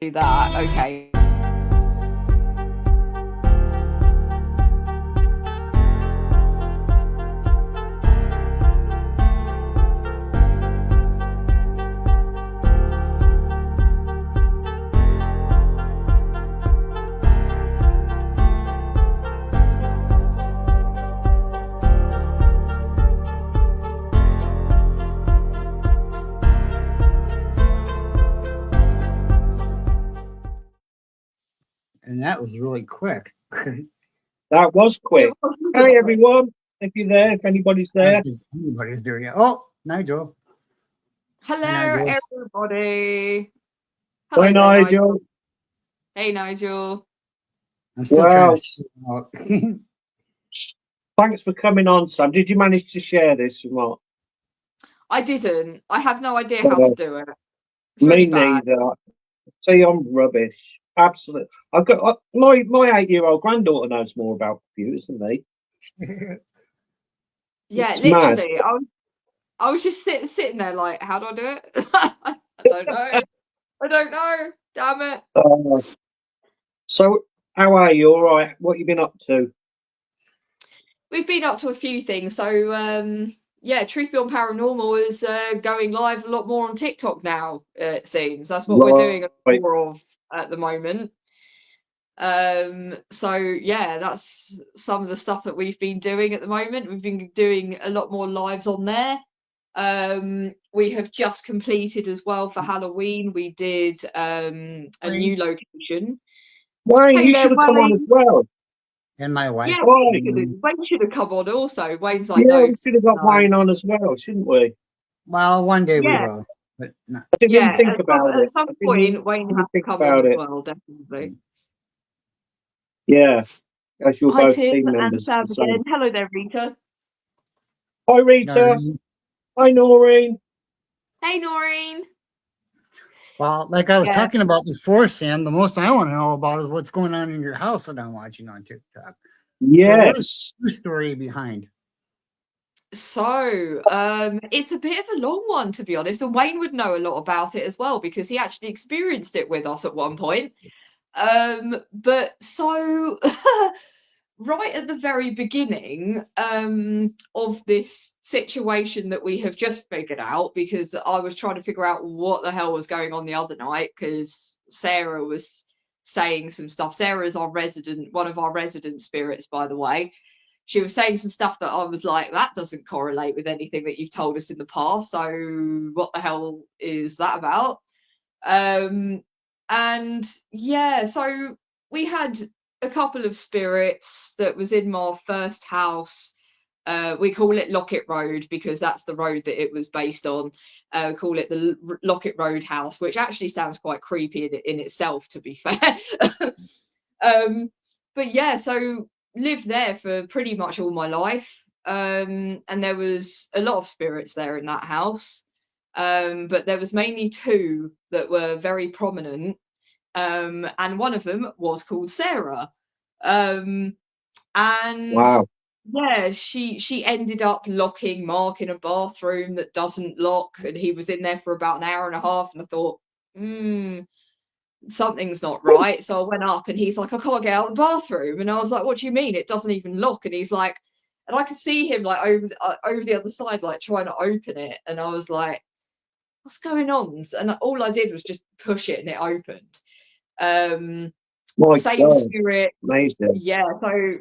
do that. Okay. And that was really quick. That was quick. Hi, everyone. If you're there, if anybody's there. Anybody's doing it. Oh, Nigel. Hello, Nigel. everybody. Hello Hi, there, Nigel. Hey, Nigel. I'm still trying to figure out. Thanks for coming on, Sam. Did you manage to share this or not? I didn't. I have no idea how to do it. It's Me really bad. neither. See, I'm rubbish. Absolutely. I've got my 8-year-old granddaughter knows more about computers than me. Yeah, It's literally. mad. I was just sitting there like, how do I do it? I don't know. I don't know. Damn it. So, how are you? All right. What you been up to? We've been up to a few things. So, yeah, Truth Beyond Paranormal is going live a lot more on TikTok now, it seems. That's what we're doing more of at the moment. So yeah, that's some of the stuff that we've been doing at the moment. We've been doing a lot more lives on there. We have just completed as well for Halloween. We did a new location. Wayne, you should have come on as well. And my wife. Yeah, Wayne should have come on also. Wayne's like, yeah, no, we should have got Wayne on as well, shouldn't we? Well, one day we will. But not. I didn't even think about it. At some point, Wayne has to come on as well, definitely. Yeah, as you're Hi, both Tim team and members. Sam again. Hello there, Rita. Hi, Rita. Hi, Noreen. Hey, Noreen. Well, like I was talking about before, Sam, the most I want to know about is what's going on in your house that I'm watching on TikTok. Yes. The story behind. So, it's a bit of a long one, to be honest, and Wayne would know a lot about it as well because he actually experienced it with us at one point. But so right at the very beginning of this situation that we have just figured out, because I was trying to figure out what the hell was going on the other night because Sarah was saying some stuff. Sarah is one of our resident spirits, by the way. She was saying some stuff that I was like, that doesn't correlate with anything that you've told us in the past. So what the hell is that about? And yeah, so we had a couple of spirits that was in my first house. We call it Locket Road because that's the road that it was based on. We call it the Locket Road house, which actually sounds quite creepy in itself, to be fair. But yeah, so lived there for pretty much all my life. And there was a lot of spirits there in that house. But there was mainly two that were very prominent. And one of them was called Sarah. And wow. Yeah, she ended up locking Mark in a bathroom that doesn't lock, and he was in there for about an hour and a half, and I thought, something's not right. So I went up and he's like, I can't get out of the bathroom. And I was like, what do you mean? It doesn't even lock. And he's like, and I could see him like over the other side, like trying to open it. And I was like, what's going on? And all I did was just push it and it opened. Same spirit. Amazing. Yeah. So,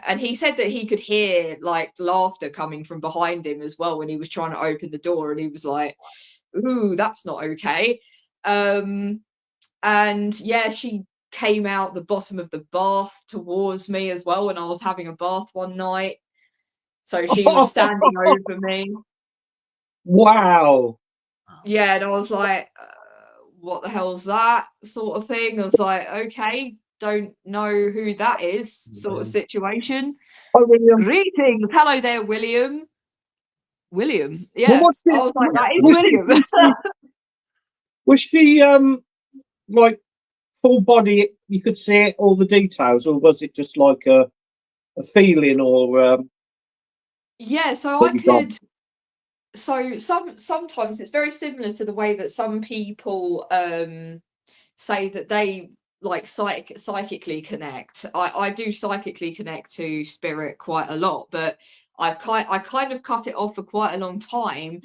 and he said that he could hear like laughter coming from behind him as well when he was trying to open the door. And he was like, ooh, that's not okay. And yeah, she came out the bottom of the bath towards me as well when I was having a bath one night. So she was standing over me. Wow. Yeah, and I was like, what the hell's that sort of thing? I was like, okay, don't know who that is sort of situation. Hi, William. Greetings. Hello there, William. William. Yeah. Well, I was like, that is William. Was she like full body, you could see it, all the details, or was it just like a feeling or yeah, so I could so sometimes it's very similar to the way that some people say that they like psychically connect. I do psychically connect to spirit quite a lot, but I kind of cut it off for quite a long time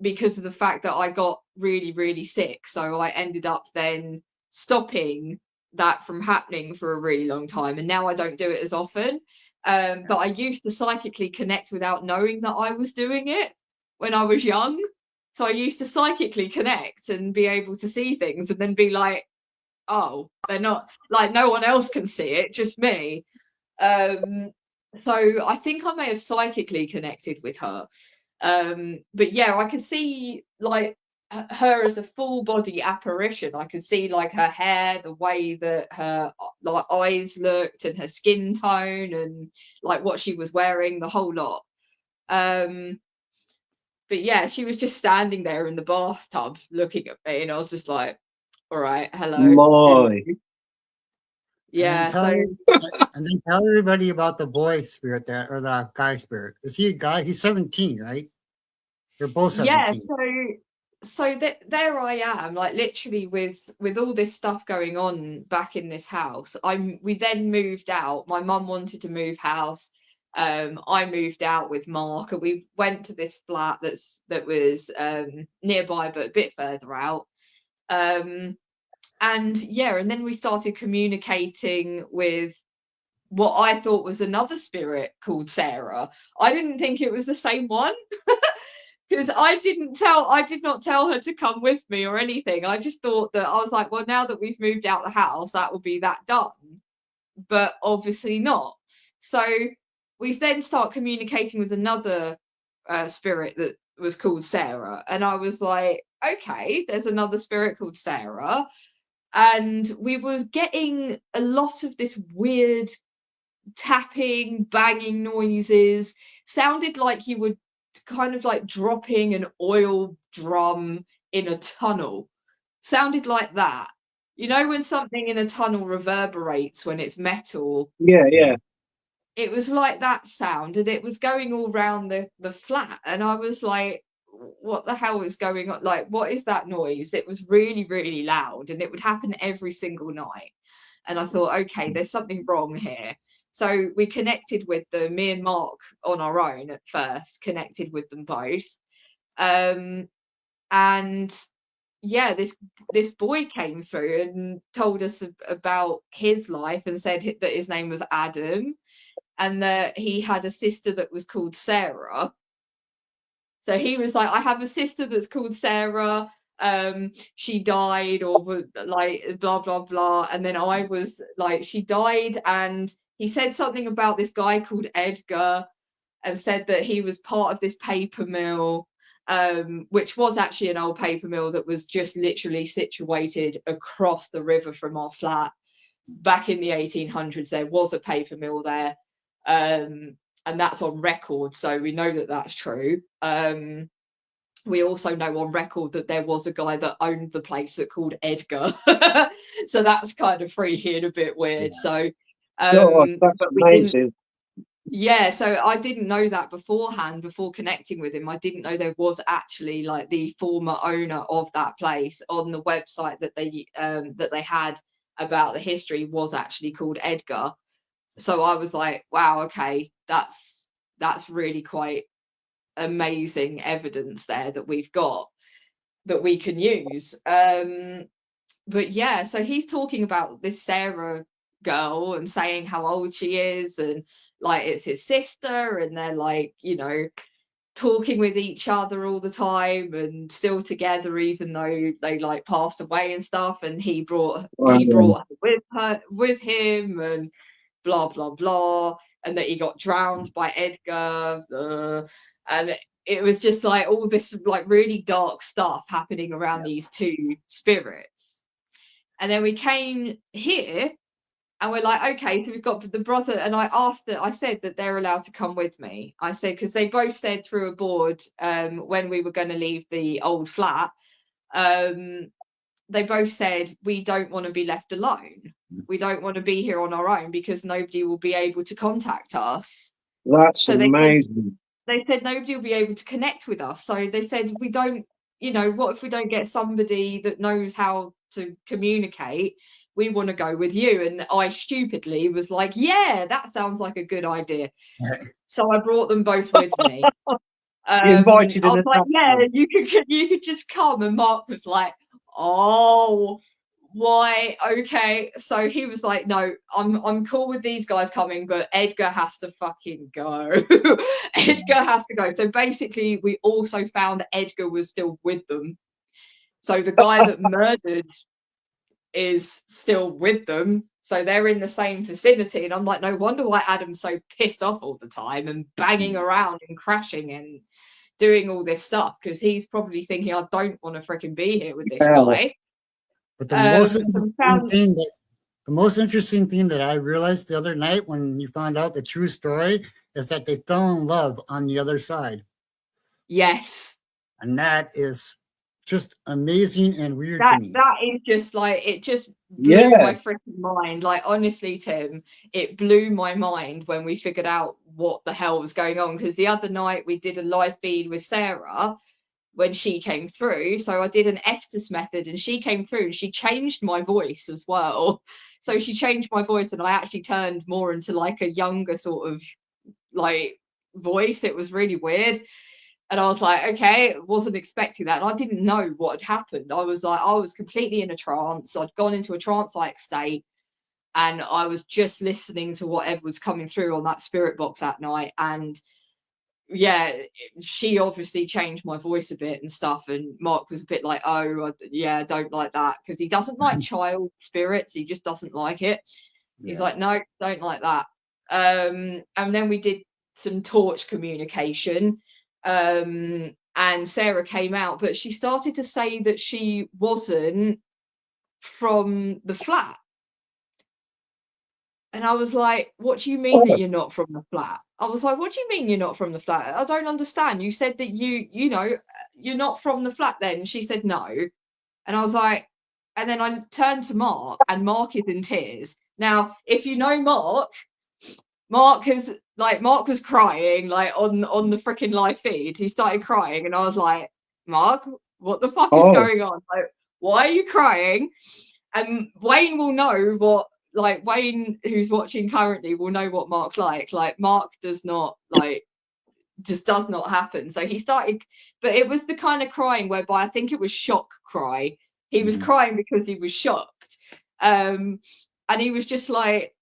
because of the fact that I got really, really sick. So I ended up then stopping that from happening for a really long time, and now I don't do it as often. But I used to psychically connect without knowing that I was doing it when I was young. So I used to psychically connect and be able to see things and then be like, oh, they're not, like, no one else can see it, just me. So I think I may have psychically connected with her. But yeah, I could see like her as a full body apparition. I could see like her hair, the way that her like eyes looked, and her skin tone, and like what she was wearing, the whole lot. But yeah, she was just standing there in the bathtub looking at me, and I was just like, all right, hello. My. Yeah, so and then tell everybody about the boy spirit there, or the guy spirit. Is he a guy? He's 17, right? They're both 17. yeah, so there I am, like literally with all this stuff going on back in this house. We then moved out. My mum wanted to move house. I moved out with Mark, and we went to this flat that was nearby but a bit further out. And yeah, and then we started communicating with what I thought was another spirit called Sarah. I didn't think it was the same one. Because I did not tell her to come with me or anything. I just thought that I was like, well, now that we've moved out the house, that will be that done. But obviously not. So we then start communicating with another spirit that was called Sarah. And I was like, okay, there's another spirit called Sarah. And we were getting a lot of this weird tapping, banging noises. Sounded like you were kind of like dropping an oil drum in a tunnel. Sounded like that. You know, when something in a tunnel reverberates when it's metal? Yeah. It was like that sound, and it was going all round the flat. And I was like, what the hell is going on? Like, what is that noise? It was really, really loud, and it would happen every single night. And I thought, okay, there's something wrong here. So we connected with them, me and Mark on our own at first, connected with them both. And yeah, this boy came through and told us about his life, and said that his name was Adam, and that he had a sister that was called Sarah. So he was like, I have a sister that's called Sarah. She died, or like blah blah blah. And then I was like, she died, and he said something about this guy called Edgar, and said that he was part of this paper mill, which was actually an old paper mill that was just literally situated across the river from our flat. Back in the 1800s, there was a paper mill there. And that's on record, so we know that that's true. We also know on record that there was a guy that owned the place that called Edgar. So that's kind of freaky and a bit weird. Yeah. So that's amazing. yeah, so I didn't know that beforehand, before connecting with him. I didn't know there was actually like the former owner of that place on the website that they had about the history was actually called Edgar. So I was like, wow, okay, that's really quite amazing evidence there that we've got that we can use. But yeah, so he's talking about this Sarah girl and saying how old she is, and like it's his sister, and they're like, you know, talking with each other all the time and still together, even though they like passed away and stuff. And he brought her with him, and blah blah blah, and that he got drowned by Edgar, and it was just like all this like really dark stuff happening around these two spirits. And then we came here, and we're like, okay, so we've got the brother, and I said that they're allowed to come with me. I said, because they both said through a board when we were going to leave the old flat, they both said, we don't want to be left alone. We don't want to be here on our own, because nobody will be able to contact us. That's amazing. They said nobody will be able to connect with us. So they said, we don't, you know, what if we don't get somebody that knows how to communicate. We want to go with you. And I stupidly was like, yeah, that sounds like a good idea. So I brought them both with me. You invited I was an like, yeah, attachment. you could just come. And Mark was like, oh, why? Okay. So he was like, no, I'm cool with these guys coming, but Edgar has to fucking go. Edgar has to go. So basically, we also found Edgar was still with them. So the guy that murdered is still with them. So they're in the same vicinity. And I'm like, no wonder why Adam's so pissed off all the time and banging around and crashing and doing all this stuff, because he's probably thinking, I don't want to freaking be here with this guy. But the most interesting thing that I realized the other night when you found out the true story is that they fell in love on the other side. Yes. And that is just amazing and weird that to me. That is just like, it just blew my freaking mind. Like, honestly, Tim, it blew my mind when we figured out what the hell was going on, because the other night we did a live feed with Sarah when she came through. So I did an Estes method and she came through and she changed my voice as well. So she changed my voice and I actually turned more into like a younger sort of like voice. It was really weird. And I was like, okay, wasn't expecting that. And I didn't know what had happened. I was completely in a trance. I'd gone into a trance-like state and I was just listening to whatever was coming through on that spirit box that night. And yeah, she obviously changed my voice a bit and stuff. And Mark was a bit like, oh, yeah, I don't like that, because he doesn't like child spirits. He just doesn't like it. He's like, no, don't like that. And then we did some torch communication. And Sarah came out, but she started to say that she wasn't from the flat. And I was like, what do you mean that you're not from the flat? I was like, what do you mean you're not from the flat? I don't understand. You said that you know, you're not from the flat then. And she said no. And I was like, and then I turned to Mark and Mark is in tears. Now, if you know Mark was crying like on the freaking live feed. He started crying and I was like, Mark, what the fuck is going on? Like, why are you crying? And Wayne will know what, like, Wayne, who's watching currently, will know what Mark's like. Like, Mark does not, like, just does not happen. So he started, but it was the kind of crying whereby I think it was shock cry. He was crying because he was shocked. And he was just like,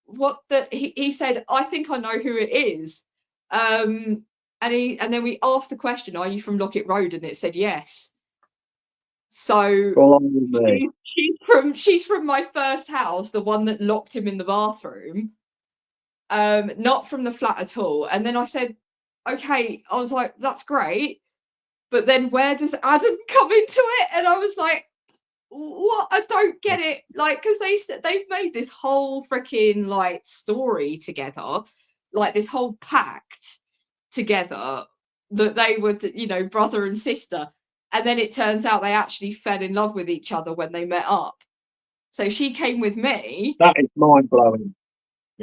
what the, he said, I think I know who it is. And then we asked the question, are you from Lockett Road? And it said yes. So she's from my first house, the one that locked him in the bathroom. Not from the flat at all. And then I said, okay, I was like, that's great, but then where does Adam come into it? And I was like, what? I don't get it. Like, because they've made this whole freaking like story together, like this whole pact together that they would, you know, brother and sister. And then it turns out they actually fell in love with each other when they met up. So she came with me. That is mind blowing.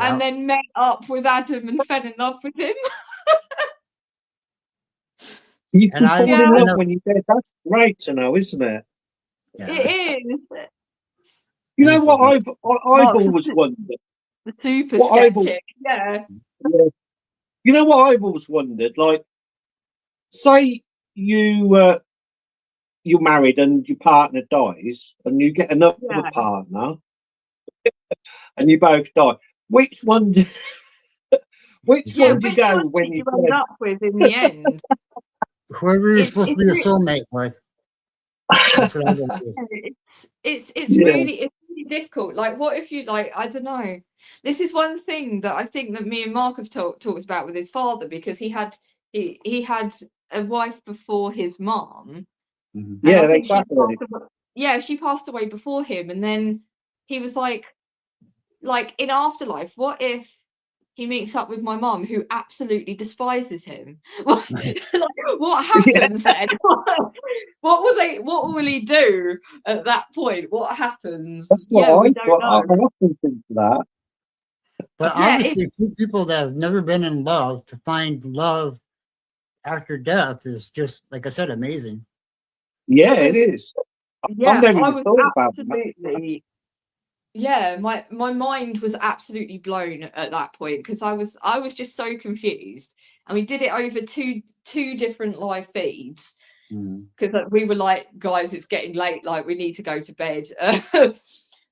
And then met up with Adam and fell in love with him. You can fall in love when you're dead. That's great to know, isn't it? Yeah. It is. You know what I've always wondered? The super skeptic. Yeah. You know what I've always wondered? Like, say you're married and your partner dies, and you get another partner, and you both die. Which one? Which one do you go when you end up with in the end? Whoever you're supposed to be a soulmate with. That's what I do. It's really difficult. Like, what if you, like, I don't know. This is one thing that I think that me and Mark have talked about with his father, because he had a wife before his mom. Mm-hmm. Yeah, exactly. She passed away before him, and then he was like in afterlife, what if he meets up with my mom, who absolutely despises him? Like, what happens then? What will he do at that point? What happens? That's what I often think of that. But obviously, two people that have never been in love, to find love after death is just, like I said, amazing. Yeah, it is. Yeah, never I even was thought about that. absolutely. Yeah, my mind was absolutely blown at that point because I was just so confused, and we did it over two different live feeds Mm. because we were like, guys, it's getting late, like we need to go to bed.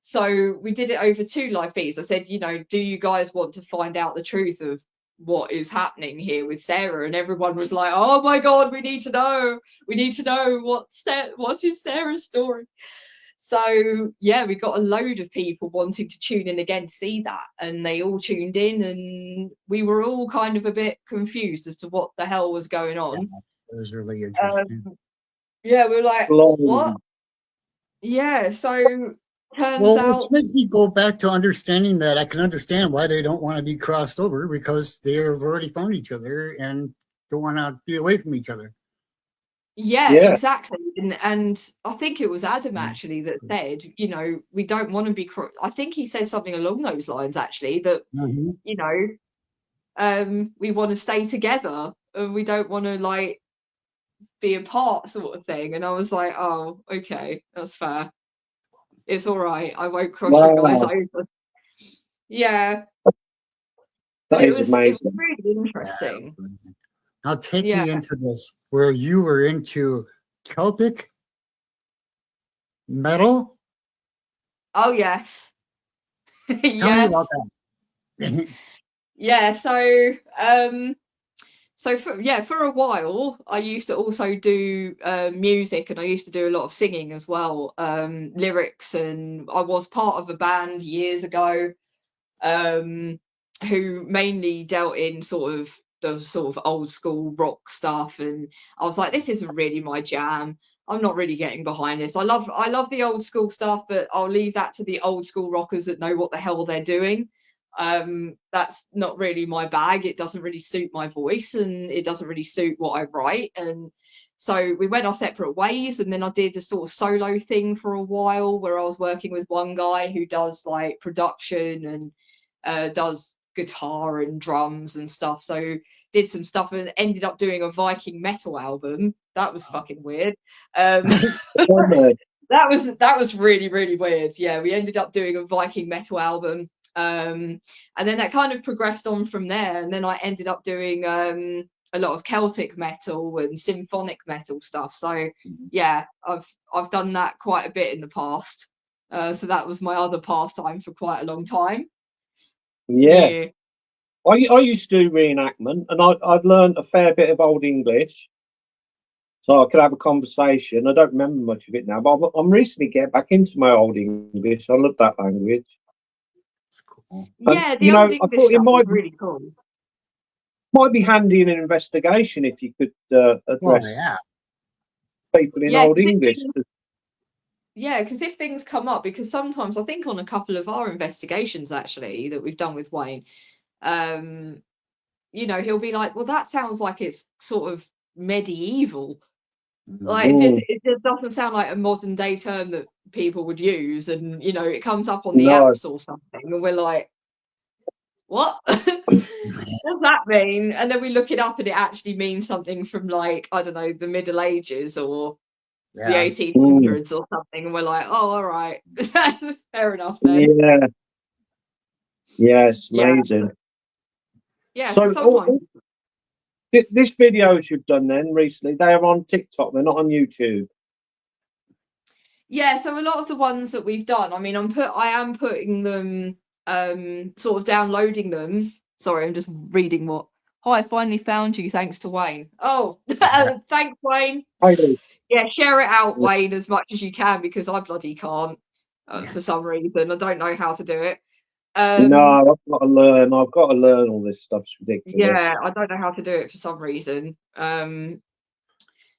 So we did it over two live feeds. I said, do you guys want to find out the truth of what is happening here with Sarah? And everyone was like, oh my God, we need to know. We need to know what is Sarah's story. So yeah, we got a load of people wanting to tune in again to see that, and they all tuned in, and we were all kind of a bit confused as to what the hell was going on. It was really interesting. Yeah, we were like, what? Yeah, so turns out, which makes me go back to understanding that I can understand why they don't want to be crossed over, because they've already found each other and don't want to be away from each other. yeah, exactly. And I think it was Adam actually that said, we don't want to be. I think he said something along those lines actually, that we want to stay together and we don't want to like be apart, sort of thing. And I was like, oh, okay, that's fair. It's all right. I won't cross you guys over. Yeah. That is amazing. It was really interesting. Now take me into this, where you were into Celtic metal. Oh yes. Tell me about that. Yeah, so for a while I used to also do music, and I used to do a lot of singing as well, lyrics, and I was part of a band years ago who mainly dealt in the sort of old school rock stuff, and I was like, this isn't really my jam. I'm not really getting behind this. I love the old school stuff, but I'll leave that to the old school rockers that know what the hell they're doing. That's not really my bag. It doesn't really suit my voice, and it doesn't really suit what I write. And so we went our separate ways, and then I did a sort of solo thing for a while where I was working with one guy who does like production and does guitar and drums and stuff. So did some stuff and ended up doing a Viking metal album. That was fucking weird. That was really, really weird. Yeah, we ended up doing a Viking metal album. And then that kind of progressed on from there. And then I ended up doing a lot of Celtic metal and symphonic metal stuff. So yeah, I've done that quite a bit in the past. So that was my other pastime for quite a long time. Yeah. I used to do reenactment, and I'd learned a fair bit of Old English, so I could have a conversation. I don't remember much of it now, but I'm recently getting back into my Old English. I love that language. That's cool. Yeah, the Old English stuff is really cool. Might be handy in an investigation if you could address people in Old English. Yeah, because if things come up, because sometimes I think on a couple of our investigations actually that we've done with Wayne, he'll be like, well, that sounds like it's sort of medieval. Like it just doesn't sound like a modern day term that people would use, and it comes up on the apps or something, and we're like, what? What's that mean? And then we look it up, and it actually means something from like, I don't know, the Middle Ages or the 1800s or something, and we're like, oh, all right, that's fair enough then. Yes, amazing. Yeah, so sometimes this videos you've done then recently, they're on TikTok, they're not on YouTube. Yeah, so a lot of the ones that we've done, I mean, I am putting them, sort of downloading them. Sorry, I'm just reading what. Oh, I finally found you, thanks to Wayne. Oh, thanks, Wayne. Yeah, share it out, Wayne, as much as you can, because I bloody can't for some reason. I don't know how to do it. No, I've got to learn. I've got to learn all this stuff's ridiculous. Yeah, I don't know how to do it for some reason. But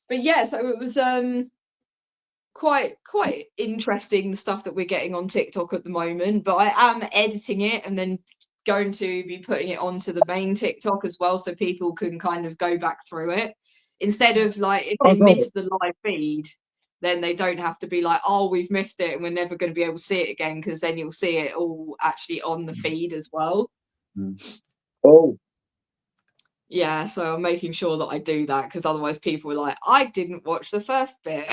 yeah, so it was quite interesting, the stuff that we're getting on TikTok at the moment. But I am editing it and then going to be putting it onto the main TikTok as well, so people can kind of go back through it instead of like if they miss the live feed, then they don't have to be like, oh, we've missed it and we're never going to be able to see it again, because then you'll see it all actually on the feed as well. Oh. Yeah, so I'm making sure that I do that, because otherwise people are like, I didn't watch the first bit.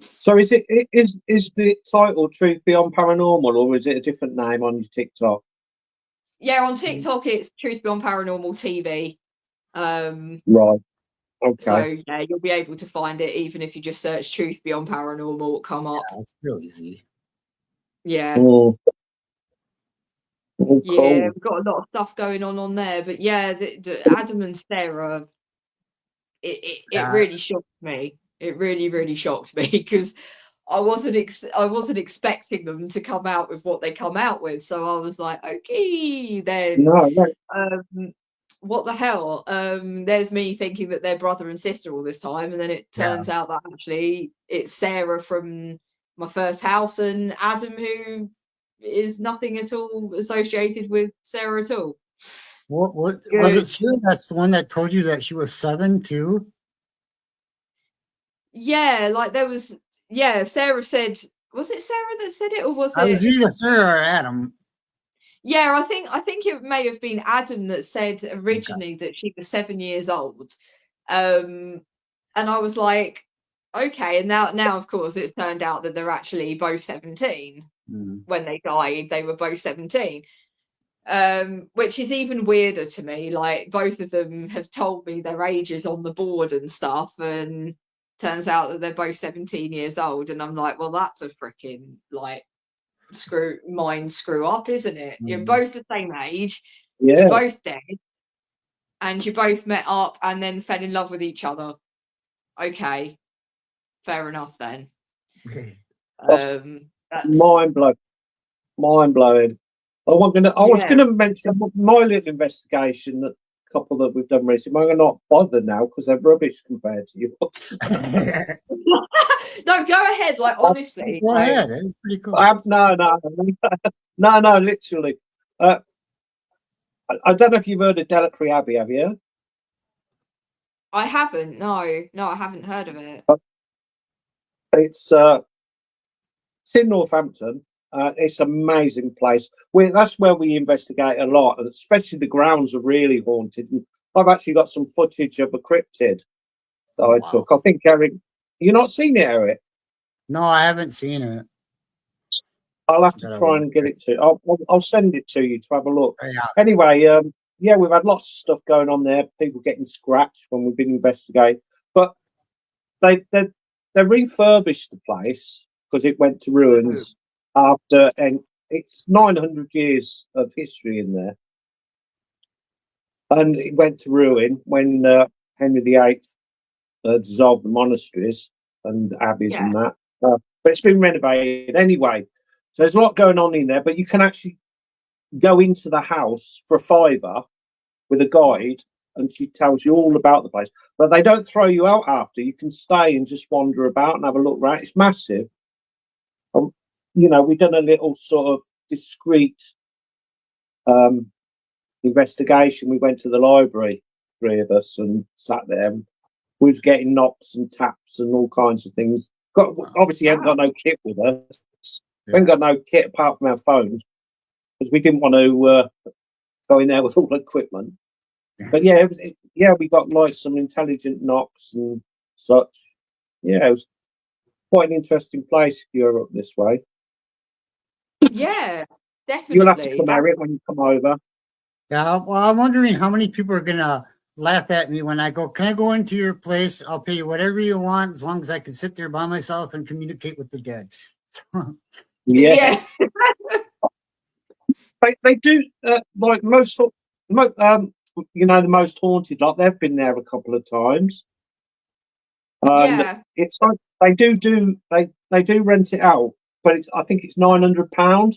So is the title Truth Beyond Paranormal, or is it a different name on your TikTok? Yeah, on TikTok it's Truth Beyond Paranormal TV. Right. Okay. So yeah, you'll be able to find it even if you just search Truth Beyond Paranormal, it'll come up. It's real easy. Yeah. Oh, cool. Yeah, we've got a lot of stuff going on there. But yeah, the Adam and Sarah, it really shocked me. It really shocked me because I wasn't expecting them to come out with what they come out with. So I was like, okay, then No. what the hell? There's me thinking that they're brother and sister all this time, and then it turns out that actually it's Sarah from My First House and Adam, who is nothing at all associated with Sarah at all. What was it Sue? That's the one that told you that she was 7 too? Yeah, like there was. Yeah, Sarah said. Was it Sarah that said it, or was I was it? either Sarah or Adam. Yeah, I think it may have been Adam that said originally that she was 7 years old, and I was like, okay. And now of course it's turned out that they're actually both 17. When they died. They were both 17, which is even weirder to me. Like both of them have told me their ages on the board and stuff, and turns out that they're both 17 years old, and I'm like, well, that's a freaking like screw up, isn't it? You're both the same age, you're both dead, and you both met up and then fell in love with each other. Okay, fair enough then. That's mind blowing. I was gonna mention my little investigation, that couple that we've done recently. I'm not bothered now because they're rubbish compared to yours. No, go ahead. Like honestly, go ahead. It's pretty cool. No, literally. I don't know if you've heard of Delacree Abbey. Have you? I haven't. No, I haven't heard of it. It's in Northampton. It's an amazing place. That's where we investigate a lot, and especially the grounds are really haunted. And I've actually got some footage of a cryptid that I took. I think Eric, you not seen it, Eric? No, I haven't seen it. I'll have to try and get it to. I'll send it to you to have a look. Yeah. Anyway, we've had lots of stuff going on there. People getting scratched when we've been investigating, but they refurbished the place because it went to ruins after, and it's 900 years of history in there, and it went to ruin when Henry VIII dissolved the monasteries and abbeys and that. But it's been renovated anyway. So there's a lot going on in there, but you can actually go into the house for £5 with a guide, and she tells you all about the place. But they don't throw you out after. You can stay and just wander about and have a look around. It's massive. We've done a little sort of discreet investigation. We went to the library, 3 of us, and sat there. And we was getting knocks and taps and all kinds of things. Obviously, haven't got no kit with us. We haven't got no kit apart from our phones because we didn't want to go in there with all the equipment. But we got like some intelligent knocks and such. Yeah, it was quite an interesting place if you're up this way. Yeah, definitely. You'll have to come Eric when you come over. Yeah, well, I'm wondering how many people are gonna laugh at me when I go, can I go into your place? I'll pay you whatever you want as long as I can sit there by myself and communicate with the dead. Yeah. They do like most the most haunted lot. They've been there a couple of times. It's like they do rent it out, but I think it's £900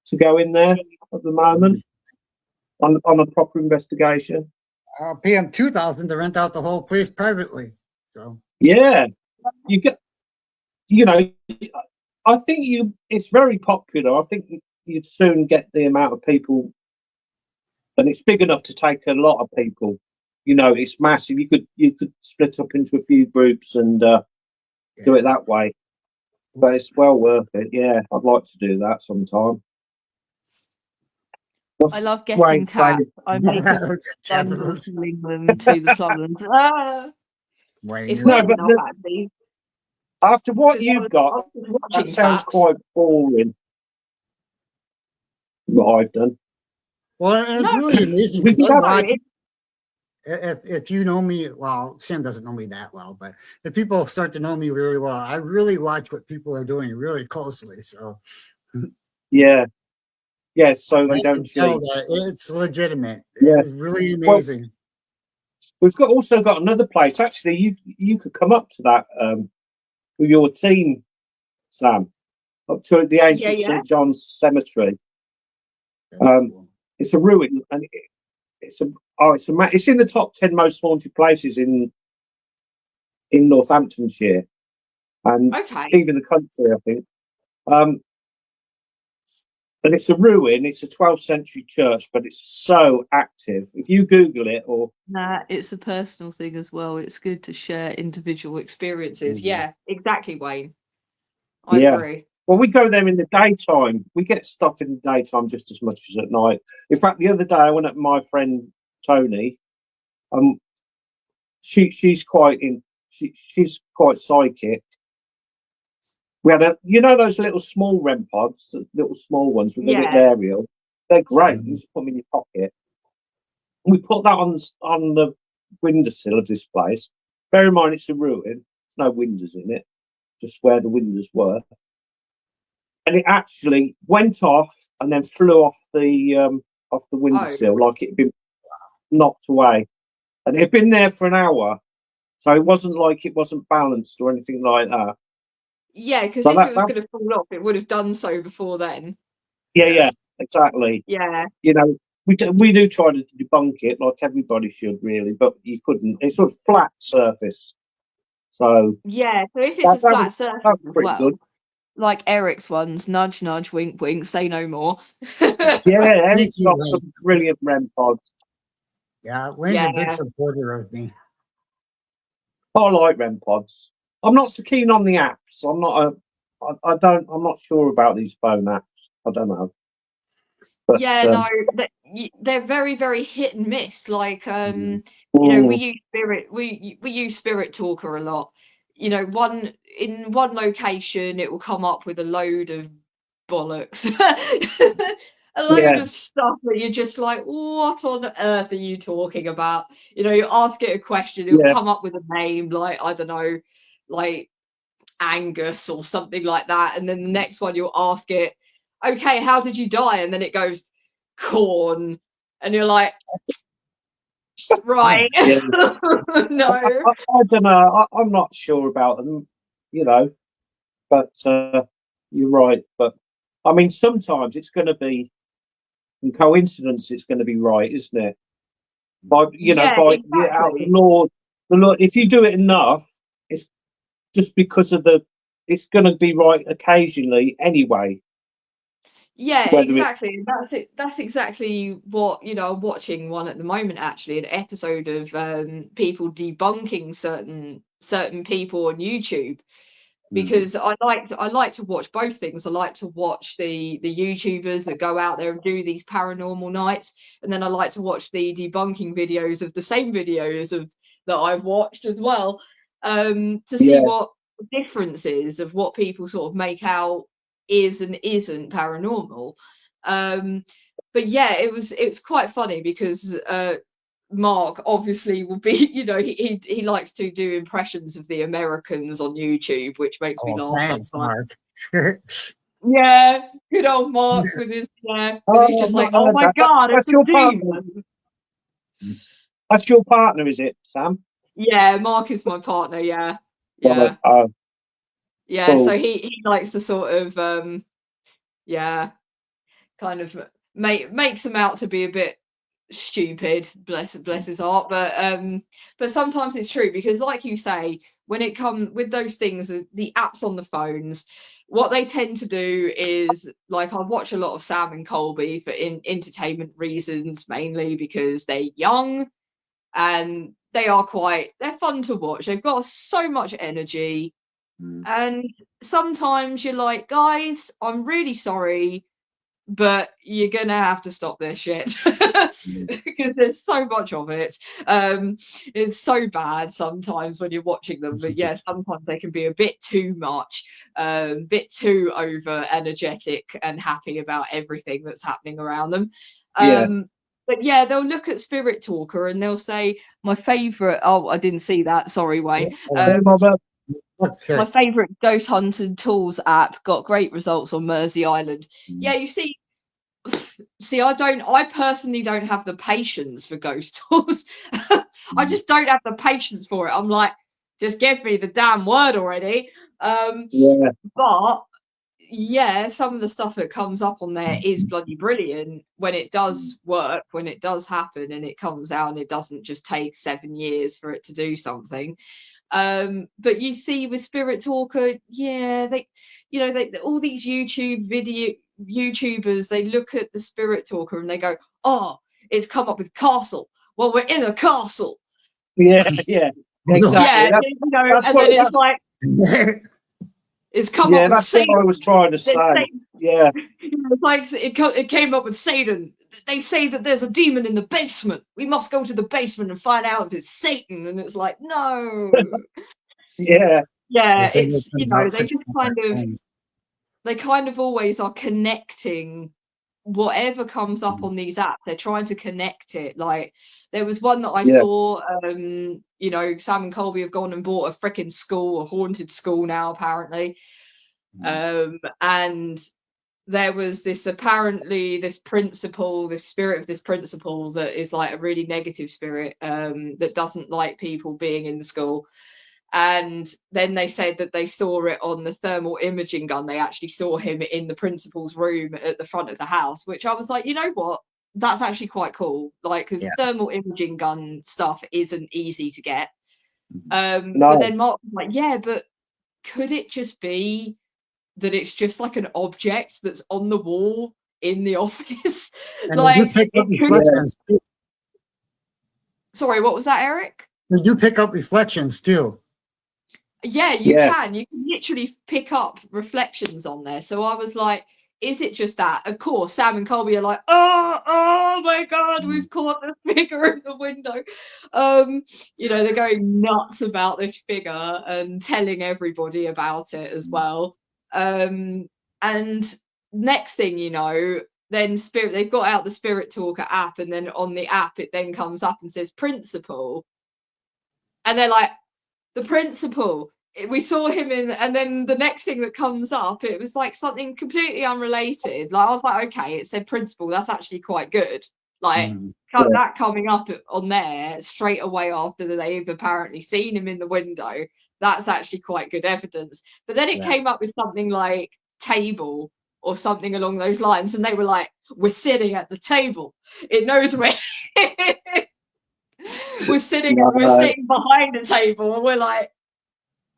to go in there at the moment on a proper investigation. I'll pay them $2,000 to rent out the whole place privately. So yeah, you get, I think it's very popular. I think you'd soon get the amount of people, and it's big enough to take a lot of people. It's massive. You could split up into a few groups and do it that way. But it's well worth it. Yeah, I'd like to do that sometime. I love getting tapped. I'm making bundles to link them to the plugins. It's weird enough, actually. After what 'Cause I you've was got, just that watching sounds Taps. quite boring. What I've done. Well, it's No, really amazing We because did I have- watch. it- If you know me, well, Sam doesn't know me that well, but if people start to know me really well, I really watch what people are doing really closely. So Yeah. Yeah, so they I don't can tell cheat. that it's legitimate. Yeah. It's really Well, amazing. we've also got another place. Actually, you could come up to that with your team, Sam, up to the ancient yeah. St. John's Cemetery. That's Um, cool. It's a ruin, and it's in the top 10 most haunted places in Northamptonshire, and Okay. even the country, I think. And it's a ruin. It's a 12th century church, but it's so active. If you Google it, or Nah, it's a personal thing as well. It's good to share individual experiences. Mhm. Yeah, exactly, Wayne. I yeah. agree. Well, we go there in the daytime. We get stuff in the daytime just as much as at night. In fact, the other day I went up with my friend Tony. She's quite psychic. We had those little small REM pods, little small ones with the Yeah. little aerial. They're great. Mhm. You just put them in your pocket. We put that on the windowsill of this place. Bear in mind, it's a ruin. There's no windows in it, just where the windows were. And it actually went off and then flew off the windowsill like it had been knocked away. And it had been there for an hour, so it wasn't like it wasn't balanced or anything like that. Yeah, because So if it was that's going to fall off, it would have done so before then. yeah, exactly. Yeah. You know, we do try to debunk it like everybody should really, but you couldn't. It's sort of flat surface. So Yeah, so if it's a flat surface that was as pretty well, good. like Eric's ones, nudge, nudge, wink, wink, say no more. Yeah, Thank Eric's you, got Wayne. some brilliant REM pods. Yeah, Wayne's a big Yeah. supporter of me. I like REM pods. I'm not so keen on the apps. I'm not sure about these phone apps. I don't know. But, Yeah, no, they're very, very hit and miss. Like, Mhm. you know, we mm, use Spirit, we use Spirit Talker a lot. You know, in one location, it will come up with a load of bollocks, a load yeah, of stuff that you're just like, what on earth are you talking about? You know, you ask it a question, it will yeah, come up with a name like, I don't know, like Angus or something like that, and then the next one you'll ask it, okay, how did you die? And then it goes corn, and you're like, right. yeah. No. I don't know. I'm not sure about them, but you're right. But I mean, sometimes it's going to be in coincidence. It's going to be right, isn't it? Yeah, Out of exactly. the Lord. If you do it enough, it's just because of it's going to be right occasionally anyway. Yeah, Whether it, exactly. That's it. That's exactly what, you know, I'm watching one at the moment, actually, an episode of people debunking certain people on YouTube. Because I like to watch both things. I like to watch the YouTubers that go out there and do these paranormal nights, and then I like to watch the debunking videos of the same videos of that I've watched as well, to see yeah, what the difference is of what people sort of make out is and isn't paranormal. Um, but yeah, it was quite funny because Mark obviously will be, you know, he likes to do impressions of the Americans on YouTube, which makes me Oh, laugh thanks, sometimes. Mark. Yeah, good old Mark with his and he's oh, I've just like, not oh heard my that. god, it's That's a your partner. demon. That's your partner, is it, Sam? Yeah, Mark is my partner. Yeah, Right. yeah, Oh, yeah. So cool. he likes to sort of yeah, kind of makes them out to be a bit stupid, bless his heart, but sometimes it's true because like you say, when it comes with those things, the apps on the phones, what they tend to do is, like, I watch a lot of Sam and Colby for entertainment reasons, mainly because they're young and they're fun to watch. They've got so much energy, and sometimes you're like, guys, I'm really sorry, but you're gonna have to stop this shit. because there's so much of it. It's so bad sometimes when you're watching them, but yeah, sometimes they can be a bit too much, bit too over energetic and happy about everything that's happening around them. Yeah. But yeah, they'll look at Spirit Talker and they'll say, my favourite, oh, I didn't see that, sorry, Wayne. My favourite ghost hunting tools app got great results on Mersey Island. Yeah, you see, I personally don't have the patience for ghost tools. I just don't have the patience for it. I'm like, just give me the damn word already. Yeah. But yeah, some of the stuff that comes up on there is bloody brilliant when it does work, when it does happen and it comes out and it doesn't just take 7 years for it to do something. But you see with Spirit Talker, yeah, they all these YouTubers, they look at the Spirit Talker and they go, oh, it's come up with castle. Well, we're in a castle. Yeah, yeah, exactly. Yeah, that's and what, then it's like it's come up with that's Satan. what I was trying to say. Yeah, it's like it came up with Satan. They say that there's a demon in the basement. We must go to the basement and find out if it's Satan. And it's like, no. yeah, it's they just kind of always are connecting whatever comes up on these apps. They're trying to connect it. Like there was one that I saw, Sam and Colby have gone and bought a freaking school, a haunted school now apparently. And there was this principal, this spirit of this principal that is like a really negative spirit that doesn't like people being in the school. And then they said that they saw it on the thermal imaging gun. They actually saw him in the principal's room at the front of the house, which I was like, you know what? That's actually quite cool. Like, because thermal imaging gun stuff isn't easy to get. No. But then Mark was like, yeah, but could it just be that it's just like an object that's on the wall in the office? And like, you pick up reflections too. Sorry, what was that, Eric? We do pick up reflections too. Yeah, you can. You can literally pick up reflections on there. So I was like, is it just that? Of course, Sam and Colby are like, oh my God, we've caught the figure in the window. They're going nuts about this figure and telling everybody about it as well. And next thing you know, then they've got out the Spirit Talker app, and then on the app it then comes up and says principal. And they're like, the principal, we saw him in, and then the next thing that comes up, it was like something completely unrelated. Like I was like, okay, it said principal, that's actually quite good. Like that coming up on there straight away after they've apparently seen him in the window, that's actually quite good evidence. But then it came up with something like table or something along those lines, and they were like, we're sitting at the table, it knows where we're sitting behind the table, and we're like,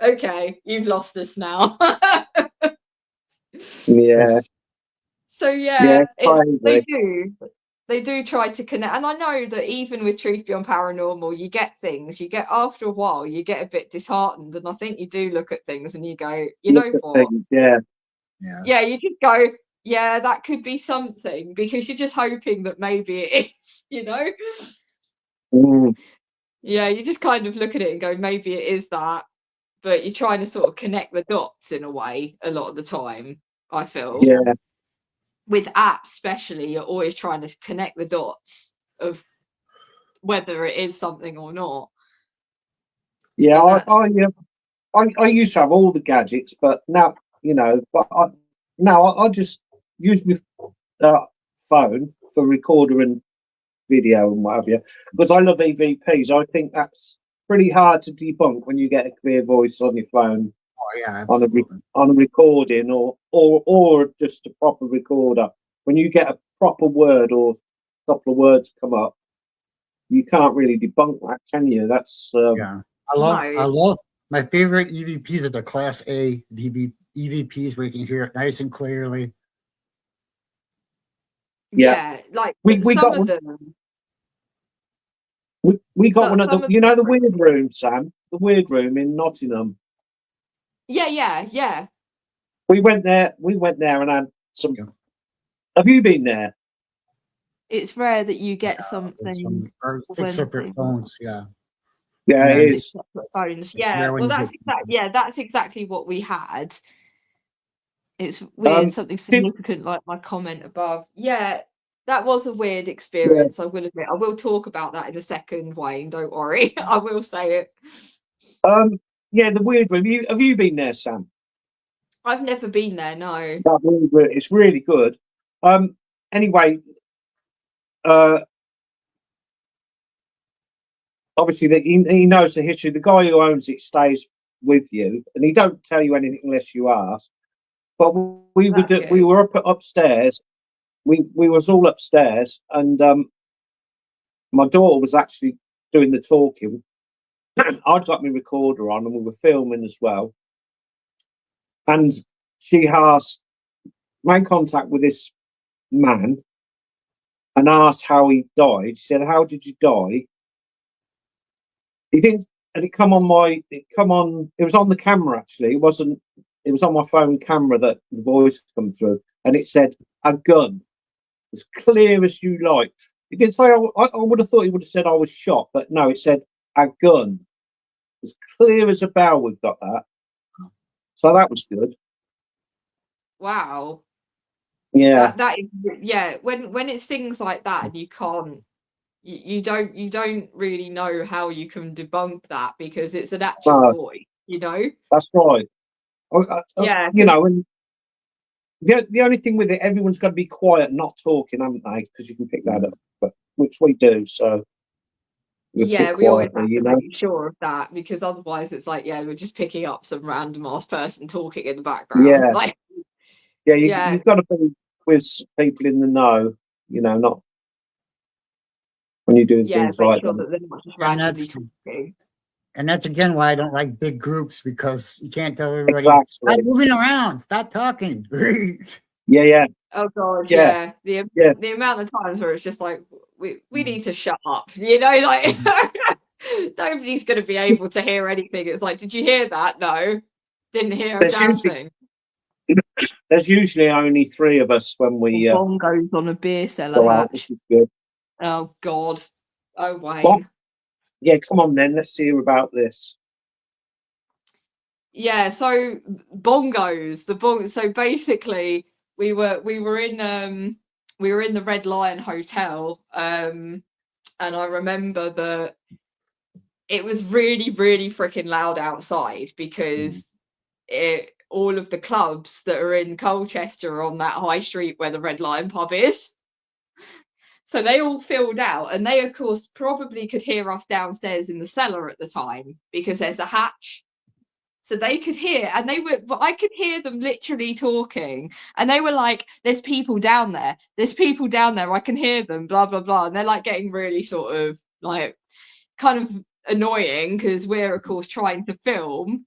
okay, you've lost this now. Yeah. So they do try to connect, and I know that even with Truth Beyond Paranormal, you get after a while you get a bit disheartened, and I think you do look at things and you go, you know what? Yeah, you just go, yeah, that could be something, because you're just hoping that maybe it is, Yeah, you just kind of look at it and go, maybe it is that, but you're trying to sort of connect the dots in a way a lot of the time, I feel. Yeah. With apps especially, you're always trying to connect the dots of whether it is something or not. Yeah, I used to have all the gadgets, but now, I just use my phone for recorder and video and what have you, because I love EVPs. I think that's pretty hard to debunk when you get a clear voice on your phone. Oh yeah, on a recording or just a proper recorder. When you get a proper word or a couple of words come up, you can't really debunk that, can you? That's I love my favorite EVPs are the Class A EVPs where you can hear it nice and clearly. Yeah, like we got of them. We got one of the the Weird Room, Sam, the Weird Room in Nottingham. Yeah. We went there and had some. Have you been there? It's rare that you get With something or 6 when separate phones. Yeah. Yeah, And it then- six is. separate phones. It's Yeah, rare when well, you that's get- that's exactly what we had. It's weird, something Did, significant like my comment above. Yeah, that was a weird yeah, experience, I will admit. I will talk about that in a second, Wayne, don't worry. I will say it. yeah, the weird room. Have you been there, Sam? I've never been there, no. That weird room, it's really good. Anyway, uh, obviously he knows the history. The guy who owns it stays with you, and he don't tell you anything unless you ask. But we That's we good. were upstairs. We was all upstairs, and my daughter was actually doing the talking. I'd got my recorder on, and we were filming as well. And she has made contact with this man and asked how he died. She said, "How did you die?" He didn't, and it come on. It was on the camera actually. It wasn't. It was on my phone camera that the voice come through, and it said a gun, as clear as you like. He didn't say. I would have thought he would have said I was shot, but no, it said a gun, as clear as a bell. We've got that, so that was good. Wow. Yeah, That is, yeah, when it's things like that and you can't you don't really know how you can debunk that because it's an actual no, voice, you know? that's right. Yeah, You know, and the only thing with it, everyone's got to be quiet, not talking, haven't they? Because you can pick that up, but which we do. So we yeah, sit we always quietly, have you to know. make sure of that because otherwise it's like, yeah, we're just picking up some random ass person talking in the background. Yeah, Like, yeah. yeah, You've got to be with people in the know, you know, not when you're doing yeah, things make like sure that. that they're not just And randomly that's talking. and that's again why I don't like big groups, because you can't tell everybody, Exactly. stop moving around, stop talking. Yeah, yeah, Oh God, yeah, yeah. yeah. The amount of times where it's just like we need to shut up, you know, like nobody's gonna be able to hear anything. It's like, did you hear that? No, didn't hear a There's damn usually thing. there's usually only three of us when Or we bongos on a beer cellar go out, which hatch. is good. Oh God. Oh What? Wayne. Yeah, come on then. Let's hear about this. Yeah, so bongos, so basically we were in the Red Lion Hotel, and I remember that it was really, really freaking loud outside because all of the clubs that are in Colchester are on that high street where the Red Lion pub is. So they all filled out, and they, of course, probably could hear us downstairs in the cellar at the time because there's a hatch. So they could hear, and I could hear them literally talking, and they were like, "There's people down there. There's people down there. I can hear them." Blah blah blah, and they're like getting really sort of like kind of annoying because we're of course trying to film.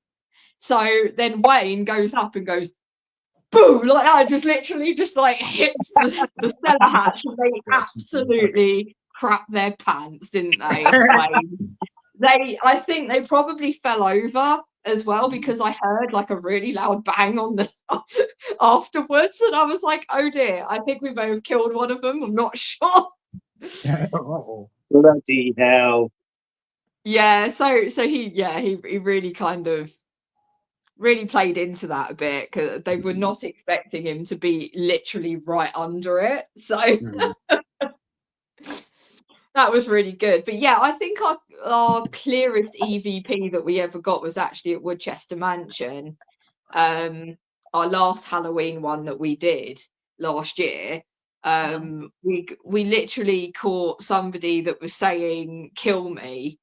So then Wayne goes up and goes, boom, like that, just literally just like hits the cellar hatch, and they absolutely crap their pants, didn't they, Wayne? I think they probably fell over as well because I heard like a really loud bang on the afterwards, and I was like, oh dear, I think we may have killed one of them. I'm not sure. Uh-oh. Bloody hell! Yeah, so he really kind of really played into that a bit because they were not expecting him to be literally right under it. So that was really good. But yeah, I think our clearest EVP that we ever got was actually at Woodchester Mansion. Our last Halloween one that we did last year. We literally caught somebody that was saying "kill me."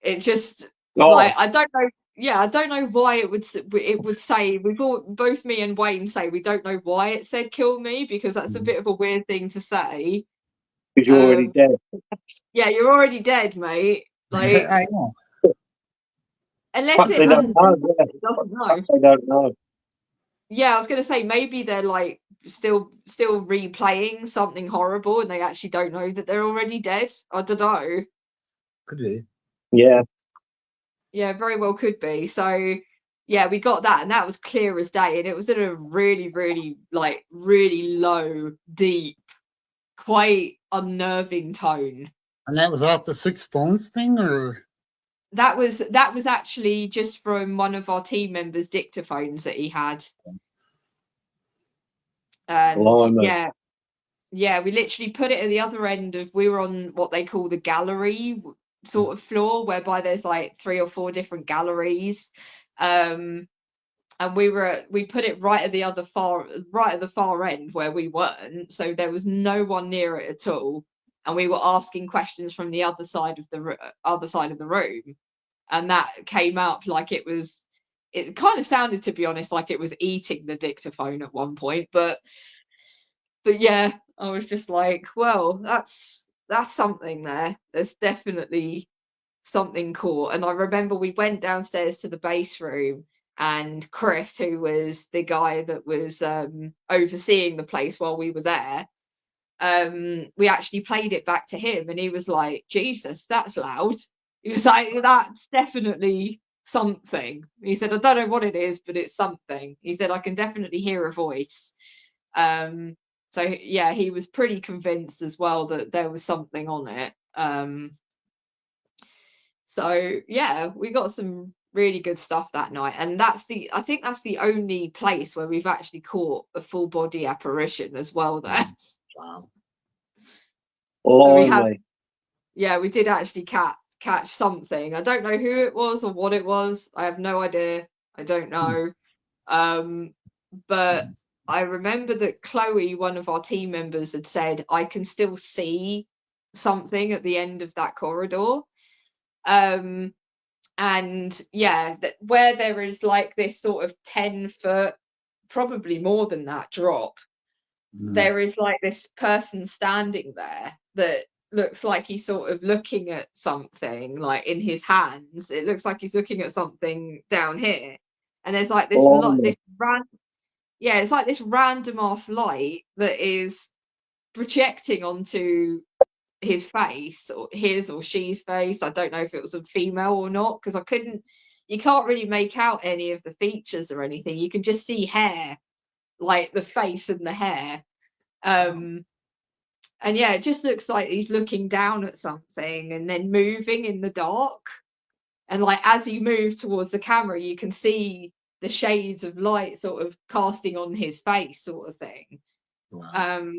It just God, like I don't know. Yeah, I don't know why it would say. We both me and Wayne say we don't know why it said "kill me" because that's a bit of a weird thing to say. because you're already dead. Yeah, you're already dead, mate. Like I know. unless Perhaps they don't know. Yeah. it doesn't know. Perhaps they don't know. Yeah, I was gonna say maybe they're like still replaying something horrible and they actually don't know that they're already dead. I don't know. Could be. Yeah, Yeah, very well could be. So yeah, we got that and that was clear as day and it was in a really, really like really low, deep, quite unnerving tone. And that was off the 6 phones thing, or That was actually just from one of our team members' dictaphones that he had. And Blimey. yeah, we literally put it at the other end of, we were on what they call the gallery sort of floor, whereby there's like 3 or 4 different galleries. And we put it right at the far end where we weren't, so there was no one near it at all. And we were asking questions from the other side of the room, and that came up like it kind of sounded, to be honest, like it was eating the dictaphone at one point. But yeah, I was just like, well, that's something there. There's definitely something cool. And I remember we went downstairs to the base room, and Chris, who was the guy that was overseeing the place while we were there, we actually played it back to him, and he was like, Jesus, that's loud. He was like, that's definitely something. He said, I don't know what it is, but it's something. He said, I can definitely hear a voice. So yeah, he was pretty convinced as well that there was something on it. So yeah, we got some really good stuff that night, and I think that's the only place where we've actually caught a full body apparition as well there. wow. Blimey. We did actually catch something. I don't know who it was or what it was. I have no idea. I don't know. But I remember that Chloe, one of our team members, had said, I can still see something at the end of that corridor. And yeah, where there is like this sort of 10-foot, probably more than that, drop, there is like this person standing there that looks like he's sort of looking at something, like in his hands. It looks like he's looking at something down here, and there's like this it's like this random ass light that is projecting onto his face, or his or she's face. I don't know if it was a female or not, because you can't really make out any of the features or anything. You can just see hair, like the face and the hair. And yeah, it just looks like he's looking down at something and then moving in the dark. And like as he moves towards the camera, you can see the shades of light sort of casting on his face, sort of thing. Wow.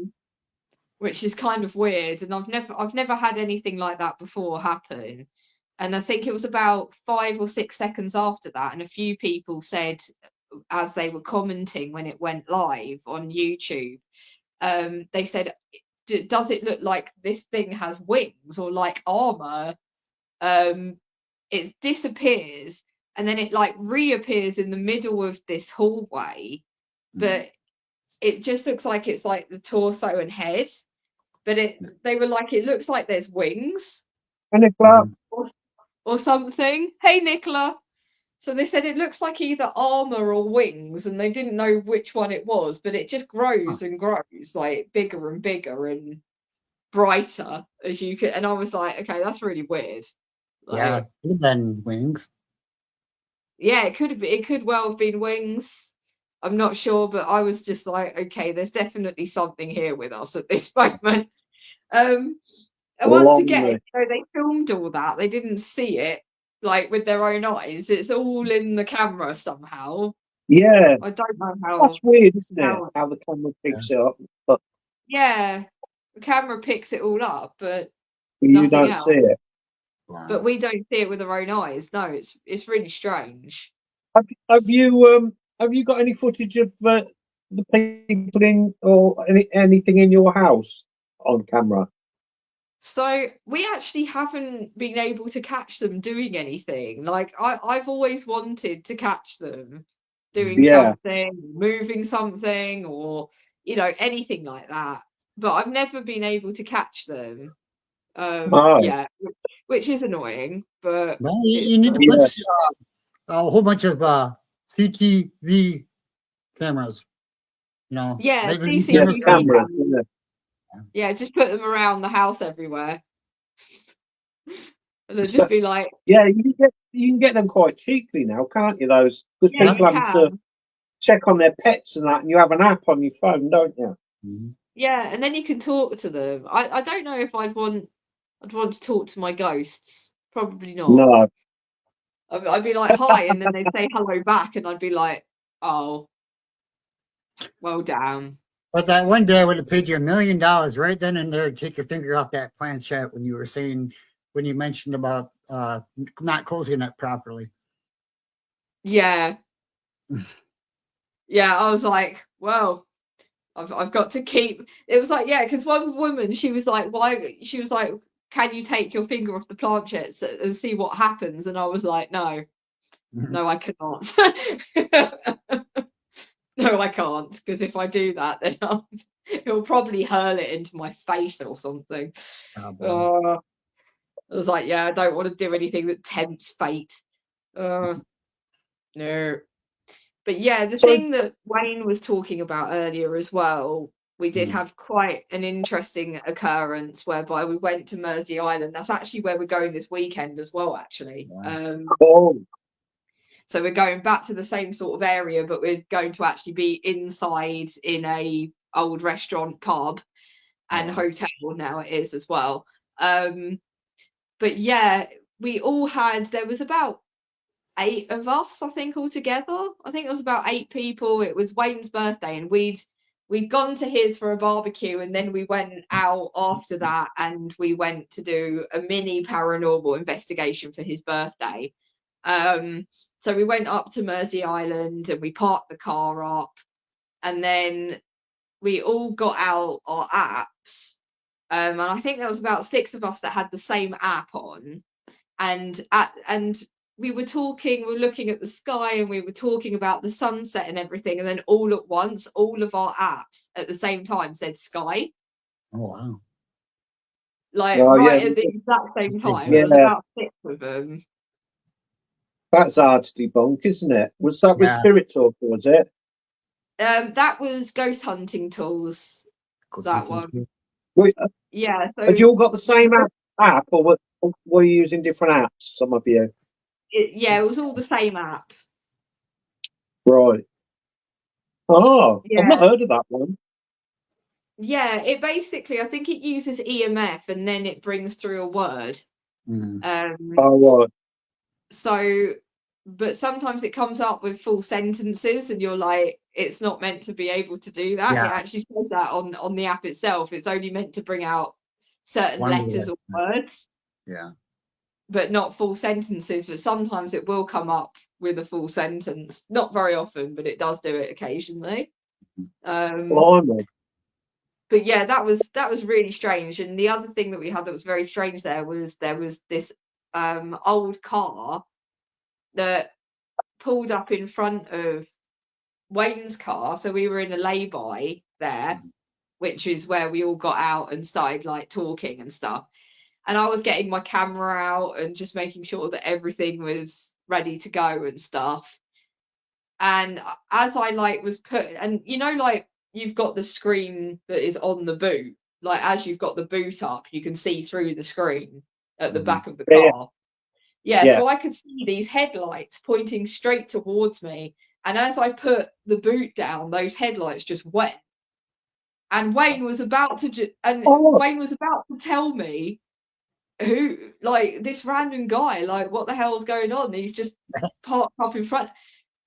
Which is kind of weird, and I've never had anything like that before happen. And I think it was about 5 or 6 seconds after that, and a few people said, as they were commenting when it went live on YouTube, they said, does it look like this thing has wings or like armor? It disappears, and then it like reappears in the middle of this hallway, but it just looks like it's like the torso and head. But they were like, it looks like there's wings or something. Hey, Nicola. So they said it looks like either armor or wings, and they didn't know which one it was, but it just grows and grows, like bigger and bigger and brighter as you could. And I was like, okay, that's really weird. Like, Yeah, it could have been wings. Yeah, it could well have been wings. I'm not sure, but I was just like, okay, there's definitely something here with us at this moment. And once again, they filmed all that. They didn't see it like with their own eyes. It's all in the camera somehow. Yeah, I don't know how. That's weird, isn't it? How the camera picks it up, but yeah, the camera picks it all up, but you don't see it. Wow. But we don't see it with our own eyes. No, it's really strange. Have you got any footage of the people in or anything in your house on camera? So we actually haven't been able to catch them doing anything. Like I've always wanted to catch them doing something, moving something, or anything like that. But I've never been able to catch them. Yeah, which is annoying. But well, you need to put a whole bunch of CCTV cameras. Yeah, CCTV cameras. Yeah, just put them around the house everywhere. And they'll just be like, yeah, you can get them quite cheaply now, can't you? Those, because people have to check on their pets and that, and you have an app on your phone, don't you? Yeah, and then you can talk to them. I don't know if I'd want to talk to my ghosts. Probably not. No. I'd be like, hi, and then they'd say hello back, and I'd be like, oh, well, damn. But that one day I would have paid you $1 million right then and there to take your finger off that planchette when you were saying, when you mentioned about not closing it properly. Yeah. Yeah, I was like, well, I've got to keep. It was like, yeah, because one woman, she was like, why? She was like, can you take your finger off the planchette and see what happens? And I was like, no, I cannot. No, I can't, because if I do that, then it'll probably hurl it into my face or something. I was like, yeah, I don't want to do anything that tempts fate. No. But yeah, the thing that Wayne was talking about earlier as well, we did have quite an interesting occurrence whereby we went to Mersey Island. That's actually where we're going this weekend as well, actually. So we're going back to the same sort of area, but we're going to actually be inside in a old restaurant, pub, and hotel now it is as well. But yeah, we all had, there was about 8 of us, I think, altogether. I think it was about 8 people. It was Wayne's birthday, and we'd gone to his for a barbecue, and then we went out after that, and we went to do a mini paranormal investigation for his birthday. So we went up to Mersey Island and we parked the car up, and then we all got out our apps. And I think there was about 6 of us that had the same app on, and we were looking at the sky, and we were talking about the sunset and everything, and then all at once, all of our apps at the same time said sky. Oh wow! Like at the exact same time. There was about 6 of them. That's hard to debunk, isn't it? Was that with Spirit Talk, was it? That was Ghost Hunting Tools. That one. Yeah. So had you all got the same app, or were you using different apps? Some of you. It was all the same app. Right. Oh, yeah. I've not heard of that one. Yeah, it basically, I think it uses EMF and then it brings through a word. Right. So, but sometimes it comes up with full sentences, and you're like, it's not meant to be able to do that. It actually says that on the app itself. It's only meant to bring out certain letters or words. Yeah. But not full sentences. But sometimes it will come up with a full sentence. Not very often, but it does do it occasionally. But yeah, that was really strange. And the other thing that we had that was very strange there was this old car that pulled up in front of Wayne's car. So we were in a lay-by there, which is where we all got out and started like talking and stuff. And I was getting my camera out and just making sure that everything was ready to go and stuff. And as I was and you've got the screen that is on the boot. Like as you've got the boot up, you can see through the screen at the back of the car. Yeah, so I could see these headlights pointing straight towards me. And as I put the boot down, those headlights just went. And Wayne was about to Wayne was about to tell me who, this random guy, what the hell's going on? He's just parked up in front.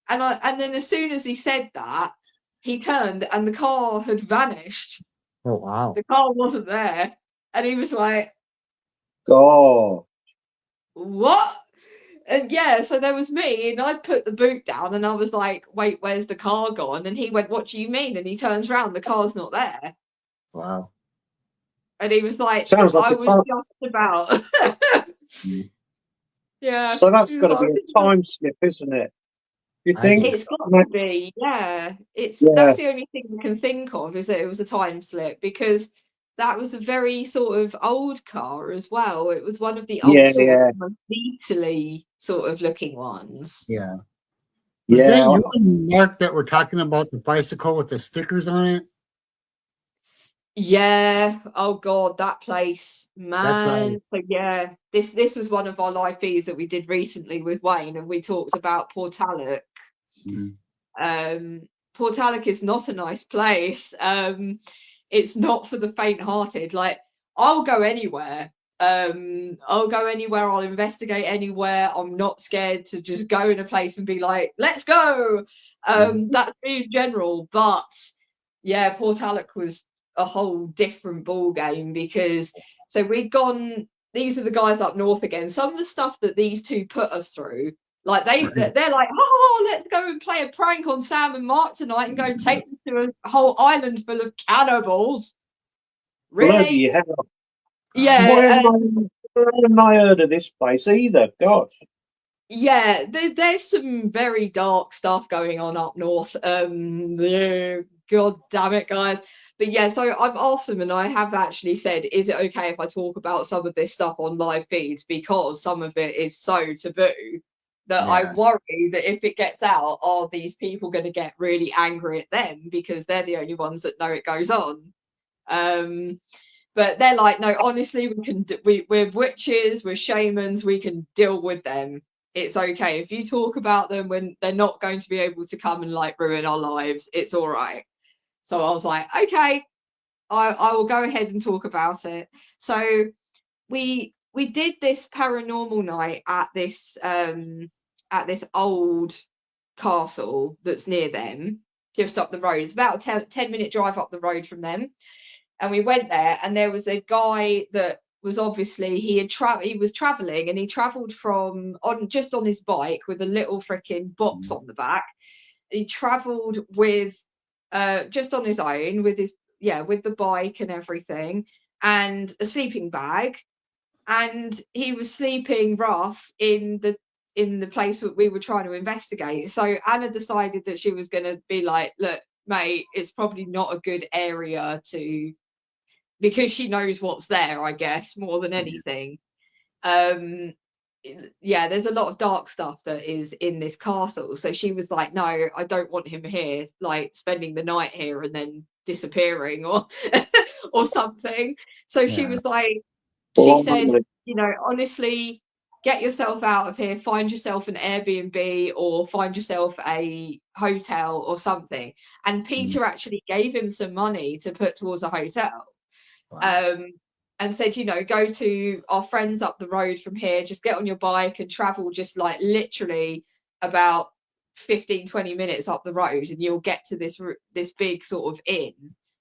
And then as soon as he said that, he turned and the car had vanished. Oh wow! The car wasn't there, and he was like, "Oh, what?" And yeah, so there was me, and I'd put the boot down, and I was like, "Wait, where's the car gone?" And he went, "What do you mean?" And he turns around, the car's not there. Wow! And he was like, "Sounds like I was just about." Yeah. So that's got to be a time slip, isn't it? You think it's got to be? Yeah. That's the only thing I can think of, is that it was a time slip, because that was a very sort of old car as well. It was one of the old sort of Beatley sort of looking ones. Yeah. Was that you and Mark that were talking about the bicycle with the stickers on it? Yeah. Oh God, that place, man. So yeah, this was one of our live feeds that we did recently with Wayne, and we talked about Portalloc. Portalloc is not a nice place. it's not for the faint-hearted. Like, I'll go anywhere. I'll go anywhere, I'll investigate anywhere. I'm not scared to just go in a place and be like, let's go. That's me in general. But yeah, Portalloc was a whole different ball game, because so we'd gone, these are the guys up north again. Some of the stuff that these two put us through, like they're like, oh, let's go and play a prank on Sam and Mark tonight and go take them to a whole island full of cannibals. Really? Bloody hell. Yeah. Why haven't I heard of this place either? God. Yeah, there's some very dark stuff going on up north. Yeah, God damn it, guys. But yeah, so I've asked them, and I have actually said, is it okay if I talk about some of this stuff on live feeds? Because some of it is so taboo that I Yeah. worry that if it gets out, are these people going to get really angry at them because they're the only ones that know it goes on? But they're like, no, honestly, we're witches, we're shamans, we can deal with them. It's okay if you talk about them when they're not going to be able to come and like ruin our lives. It's all right. So I was like, okay, I will go ahead and talk about it. So we did this paranormal night at this old castle that's near them, just up the road. It's about a 10-minute drive up the road from them. And we went there, and there was a guy that was obviously he was traveling, and he traveled from on his bike with a little freaking box on the back. He traveled with just on his own with with the bike and everything, and a sleeping bag, and he was sleeping rough in the place that we were trying to investigate. So Anna decided that she was going to be like, look, mate, it's probably not a good area to, because she knows what's there, I guess, more than anything. Yeah, there's a lot of dark stuff that is in this castle. So she was like, no, I don't want him here, like spending the night here and then disappearing or or something. So she was like, she said, you know, honestly, get yourself out of here, find yourself an Airbnb or find yourself a hotel or something. And Peter actually gave him some money to put towards a hotel. Wow. And said, you know, go to our friends up the road from here, just get on your bike and travel just like literally about 15-20 minutes up the road, and you'll get to this big sort of inn.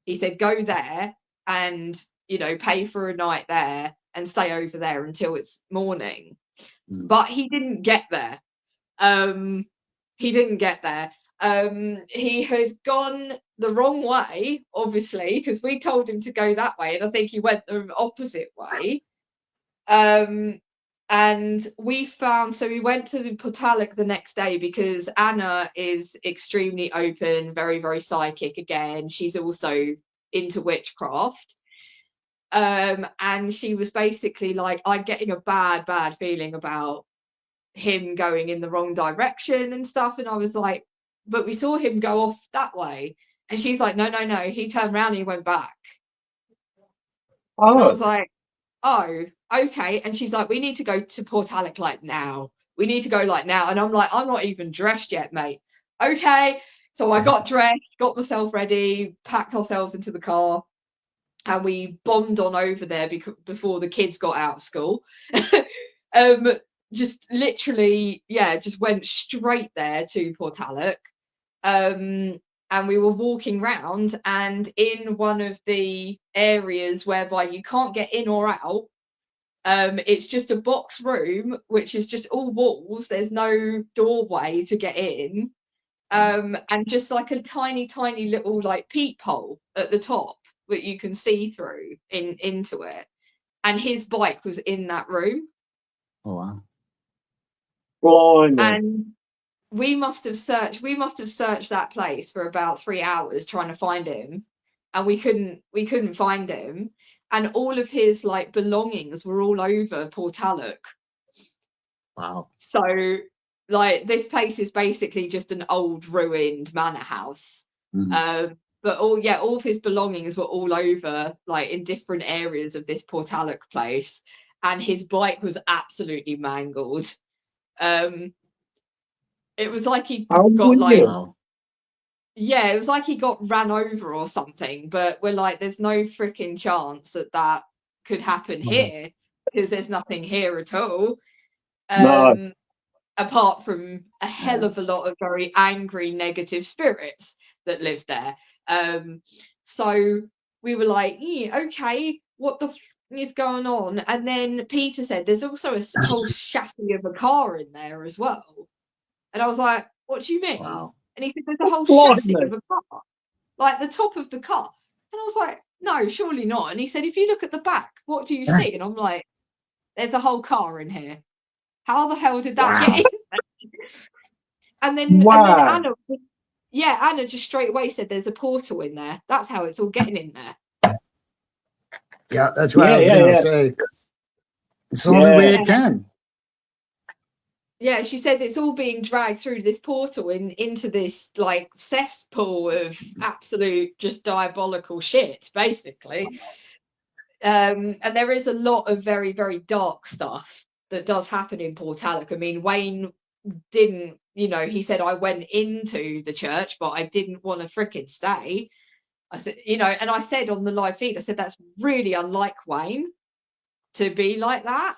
He said, go there and, you know, pay for a night there and stay over there until it's morning. But he didn't get there. He had gone the wrong way, obviously, because we told him to go that way, and I think he went the opposite way. And we found, so we went to the Portalloc the next day because Anna is extremely open, very, very psychic again. She's also into witchcraft. And she was basically like, I'm getting a bad feeling about him going in the wrong direction and stuff. And I was like, but we saw him go off that way. And she's like, no, he turned around and he went back. And I was like, oh, okay. And she's like, we need to go to Portalloc like now. We need to go like now. And I'm like, I'm not even dressed yet, mate. Okay. So I got dressed, got myself ready, packed ourselves into the car, and we bombed on over there before the kids got out of school. Just literally, just went straight there to Portalloc. And we were walking round, and in one of the areas whereby you can't get in or out, it's just a box room, which is just all walls. There's no doorway to get in. And just like a tiny little like peephole at the top that you can see through into it. And his bike was in that room. Oh wow. Blimey. And we must have searched that place for about 3 hours trying to find him, and we couldn't find him. And all of his like belongings were all over Portalloc. Wow. So like this place is basically just an old ruined manor house. But all of his belongings were all over, like in different areas of this Portalloc place, and his bike was absolutely mangled. It was like he got like, yeah, it was like he got ran over or something, but we're like, there's no freaking chance that that could happen here because there's nothing here at all. No. Apart from a hell Yeah. of a lot of very angry, negative spirits that live there. So we were like, okay, what the is going on? And then Peter said there's also a whole chassis of a car in there as well. And I was like, what do you mean? Wow. And he said there's a whole Blimey. chassis of a car, like the top of the car. And I was like, no, surely not. And he said, if you look at the back, what do you see? And I'm like, there's a whole car in here. How the hell did that get Wow. in there? And then Wow. Anna, yeah, Anna just straight away said there's a portal in there. That's how it's all getting in there. Yeah, that's what I was gonna say. It's the only way it can. Yeah, she said it's all being dragged through this portal into this like cesspool of absolute just diabolical shit, basically. And there is a lot of very, very dark stuff that does happen in Portalic. I mean, Wayne didn't, he said I went into the church, but I didn't want to fricking stay. I said, and I said on the live feed, I said that's really unlike Wayne to be like that.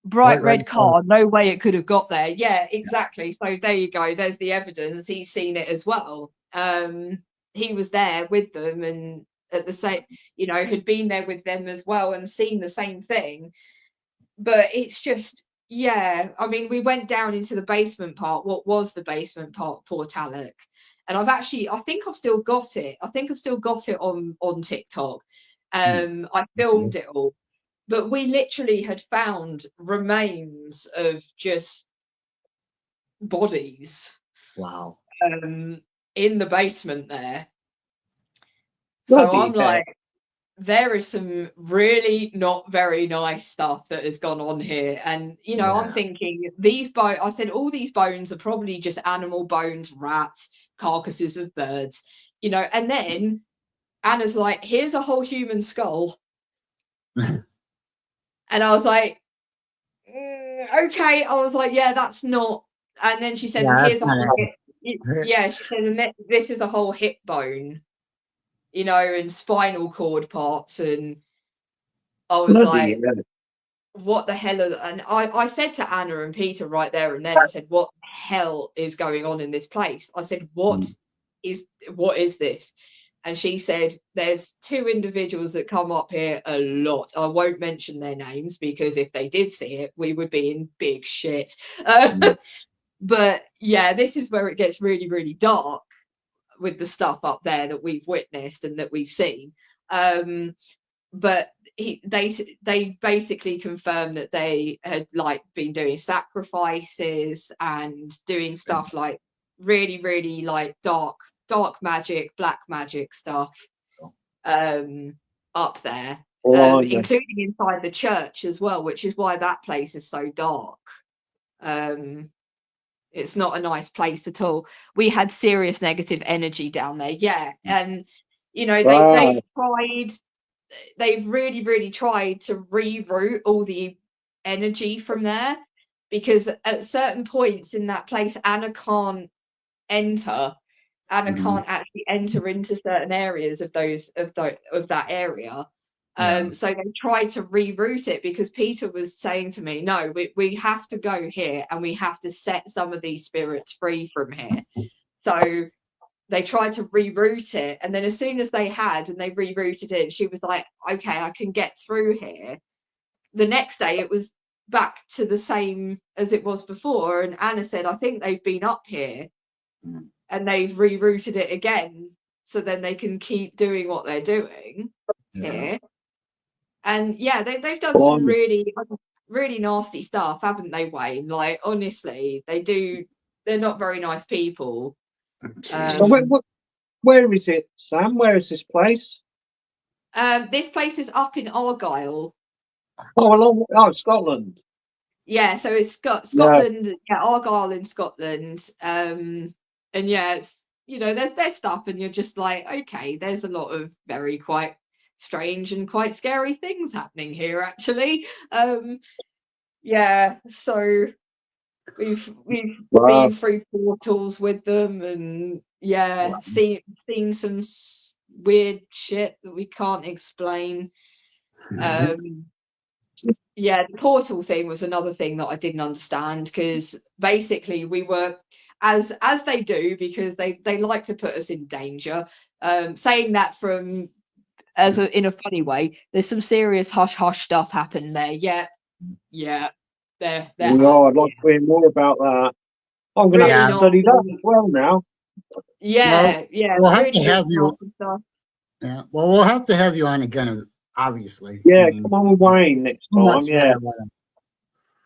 Bright red car, no way it could have got there. Yeah, exactly. So there you go. There's the evidence. He's seen it as well. He was there with them and at the same, had been there with them as well and seen the same thing. But it's just, yeah, I mean, we went down into the basement part. What was the basement part, Portalic? And I think I've still got it. I think I've still got it on TikTok. I filmed it all. But we literally had found remains of just bodies. Wow. In the basement there. So I'm like, there is some really not very nice stuff that has gone on here. And, I'm thinking I said all these bones are probably just animal bones, rats, carcasses of birds, and then Anna's like, here's a whole human skull. And I was like, okay. I was like, yeah, that's not. And then she said, here's a whole hip. Yeah, she said, and this is a whole hip bone, and spinal cord parts. And I was like, what the hell? And I said to Anna and Peter right there and then, I said, what the hell is going on in this place? I said, what is this? And she said, there's two individuals that come up here a lot. I won't mention their names because if they did see it, we would be in big shit. But yeah, this is where it gets really, really dark with the stuff up there that we've witnessed and that we've seen. But they basically confirmed that they had like been doing sacrifices and doing stuff like really, really like dark magic, black magic stuff up there, including inside the church as well, which is why that place is so dark. It's not a nice place at all. We had serious negative energy down there, yeah. And they've really, really tried to reroute all the energy from there, because at certain points in that place, Anna can't enter. Anna can't actually enter into certain areas of that area. So they tried to reroute it, because Peter was saying to me, no, we have to go here and we have to set some of these spirits free from here. So they tried to reroute it, and then as soon as they rerouted it, she was like, okay, I can get through here. The next day it was back to the same as it was before, and Anna said, I think they've been up here and they've rerouted it again, so then they can keep doing what they're doing here. And yeah, they've done some really, really nasty stuff, haven't they, Wayne? Like, honestly, they're not very nice people. So where is it, Sam? Where is this place? This place is up in Argyll. Scotland. Yeah, so it's Scotland. Yeah, Argyll in Scotland. And yeah, it's there's stuff, and you're just like, okay, there's a lot of very quite strange and quite scary things happening here, actually. Yeah, so We've Wow. been through portals with them, and Wow. seen some weird shit that we can't explain. Yeah, the portal thing was another thing that I didn't understand, because basically we were, as they do, because they like to put us in danger. Saying that from in a funny way, there's some serious hush hush stuff happened there. Yeah, there No, has. I'd like to hear more about that. I'm going to Really have to study that nasty. as well now. Yeah, we'll have really, to have really you. nasty stuff. Yeah, well, we'll have to have you on again, obviously. Yeah, come on with Wayne next Too time. much that Yeah, I wanna-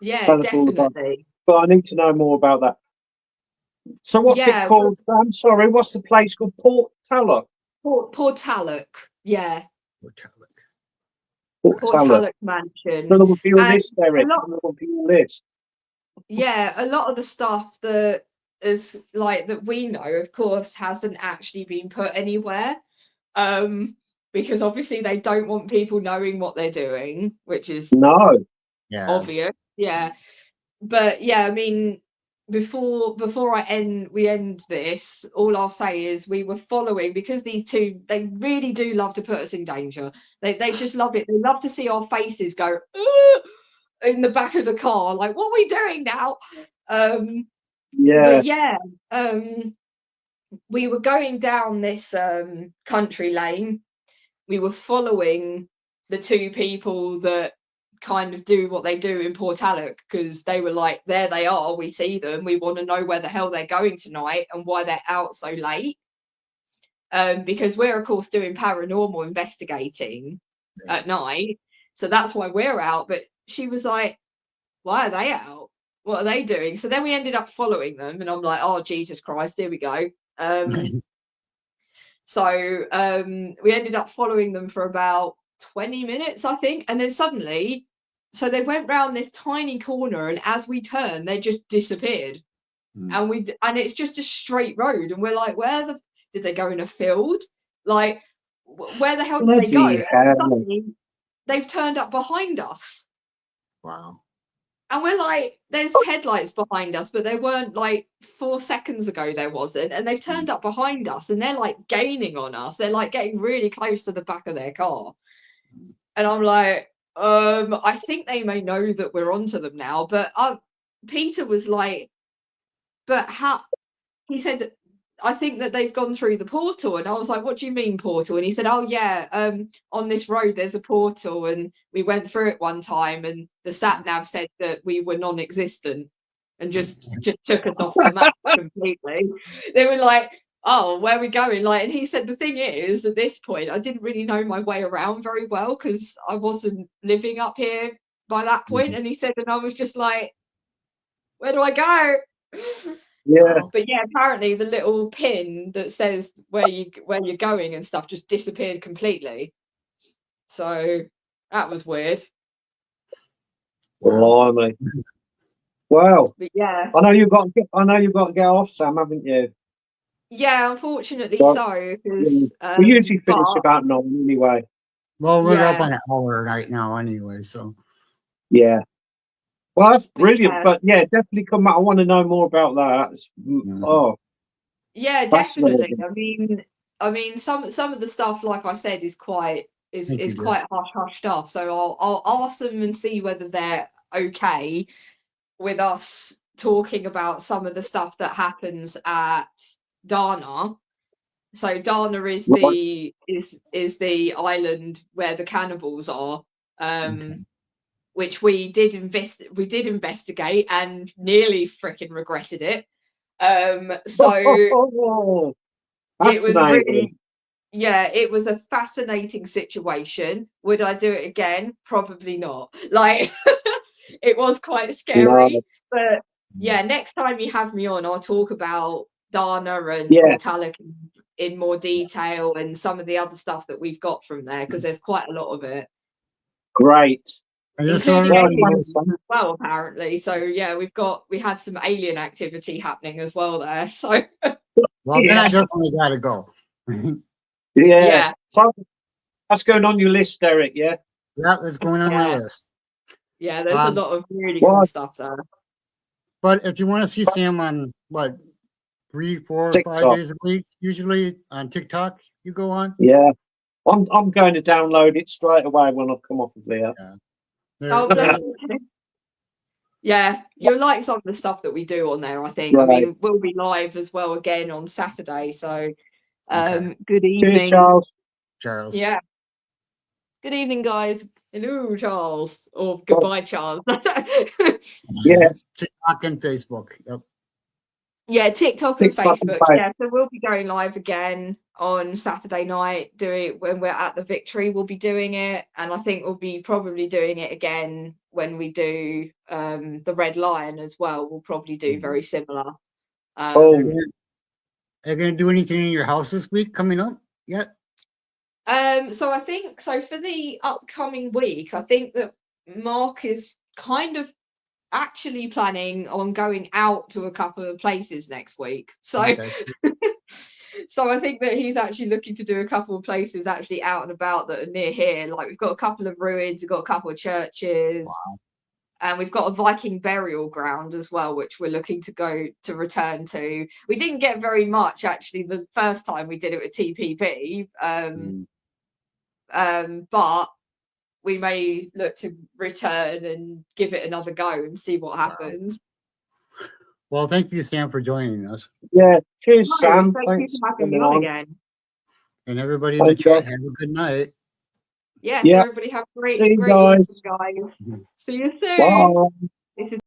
Yeah, tell us all about. definitely. But I need to know more about that. So what's it Yeah, called? I'm sorry. What's the place called? Port Tallock. Portalloc. Yeah, Port Tallock. Portalloc Mansion. Another one for your And list, Eric. a lot, Another one for your list. yeah, a lot of the stuff that is like that we know, of course, hasn't actually been put anywhere. Because obviously they don't want people knowing what they're doing, which is No. Yeah. obvious. Yeah. But yeah, I mean, before we end this, all I'll say is we were following, because these two, they really do love to put us in danger. They just love it. They love to see our faces go in the back of the car, like, what are we doing now? Yeah. But yeah, we were going down this country lane. We were following the two people that kind of do what they do in Portalloc, because they were like, there they are, we see them, we want to know where the hell they're going tonight and why they're out so late. Because we're of course doing paranormal investigating at night, so that's why we're out. But she was like, why are they out? What are they doing? So then we ended up following them, and I'm like, oh Jesus Christ, here we go. So we ended up following them for about 20 minutes, I think. And then suddenly, so they went round this tiny corner, and as we turned, they just disappeared. And it's just a straight road. And we're like, did they go in a field? Like, where the hell did they go? Bloody And hell. suddenly, they've turned up behind us. Wow. And we're like, there's headlights behind us, but they weren't like 4 seconds ago, there wasn't. And they've turned up behind us, and they're like gaining on us. They're like getting really close to the back of their car. And I'm like, I think they may know that we're onto them now. But Peter was like, but how? He said, I think that they've gone through the portal. And I was like, what do you mean portal? And he said, oh yeah, on this road there's a portal, and we went through it one time, and the sat nav said that we were non-existent and just took us off the map completely. They were like, oh, where are we going? Like, and he said, the thing is, at this point I didn't really know my way around very well, because I wasn't living up here by that point. And he said, and I was just like, where do I go? Yeah. But yeah, apparently the little pin that says where you're going and stuff just disappeared completely. So that was weird. Blimey. Wow. But yeah. I know you've got to get off, Sam, haven't you? Yeah, unfortunately Well, so. Because we usually finish about 9 anyway. Well, we're up Yeah. on an hour right now anyway, so. Yeah. Well, that's brilliant. Yeah. But yeah, definitely come back. I want to know more about that. Oh, yeah, fascinating. definitely. I mean, some of the stuff, like I said, is quite hush hush stuff. So I'll ask them and see whether they're okay with us talking about some of the stuff that happens at Dana. So Dana is the island where the cannibals are, which we did investigate and nearly freaking regretted it. So it was really, yeah, it was a fascinating situation. Would I do it again? Probably not. Like, it was quite scary. But yeah, next time you have me on, I'll talk about Dana and Portalloc in more detail, and some of the other stuff that we've got from there, because there's quite a lot of it. Great. Including aliens as well, apparently. So yeah, we had some alien activity happening as well there. So well, then I definitely gotta go. Yeah. So that's going on your list, Eric. Yeah. Yeah, that's going on my list. Yeah, there's a lot of really cool stuff there. But if you want to see Sam on what 3, 4, 5 TikTok. days a week, usually on TikTok, you go on. Yeah. I'm going to download it straight away when I come off of there. Oh, bless you. Yeah, you'll like some of the stuff that we do on there, I think. I Right. mean, we'll be live as well again on Saturday. So, Okay. good Cheers, evening. Charles. Charles. Yeah. Good evening, guys. Hello, Charles. Or goodbye, Charles. Yeah. TikTok and Facebook. Yep. Yeah, TikTok and TikTok and Facebook. Facebook. Yeah, so we'll be going live again on Saturday night. Doing when we're at the Victory, we'll be doing it, and I think we'll be probably doing it again when we do the Red Lion as well. We'll probably do very similar. Oh. Are you gonna do anything in your house this week coming up yet? So I think so for the upcoming week, I think that Mark is kind of actually planning on going out to a couple of places next week. So Okay. so I think that he's actually looking to do a couple of places actually out and about that are near here. Like we've got a couple of ruins, we've got a couple of churches, Wow. and we've got a Viking burial ground as well, which we're looking to go to return to. We didn't get very much actually the first time we did it with TPP, but we may look to return and give it another go and see what happens. Well, thank you, Sam, for joining us. Yeah. Cheers, No, Sam. thank Thanks you for having coming me on on. again. And everybody in the Thank you. chat, have a good night. Yes, Yeah. everybody have a great See you great guys. evening, guys. See you soon. Bye. This is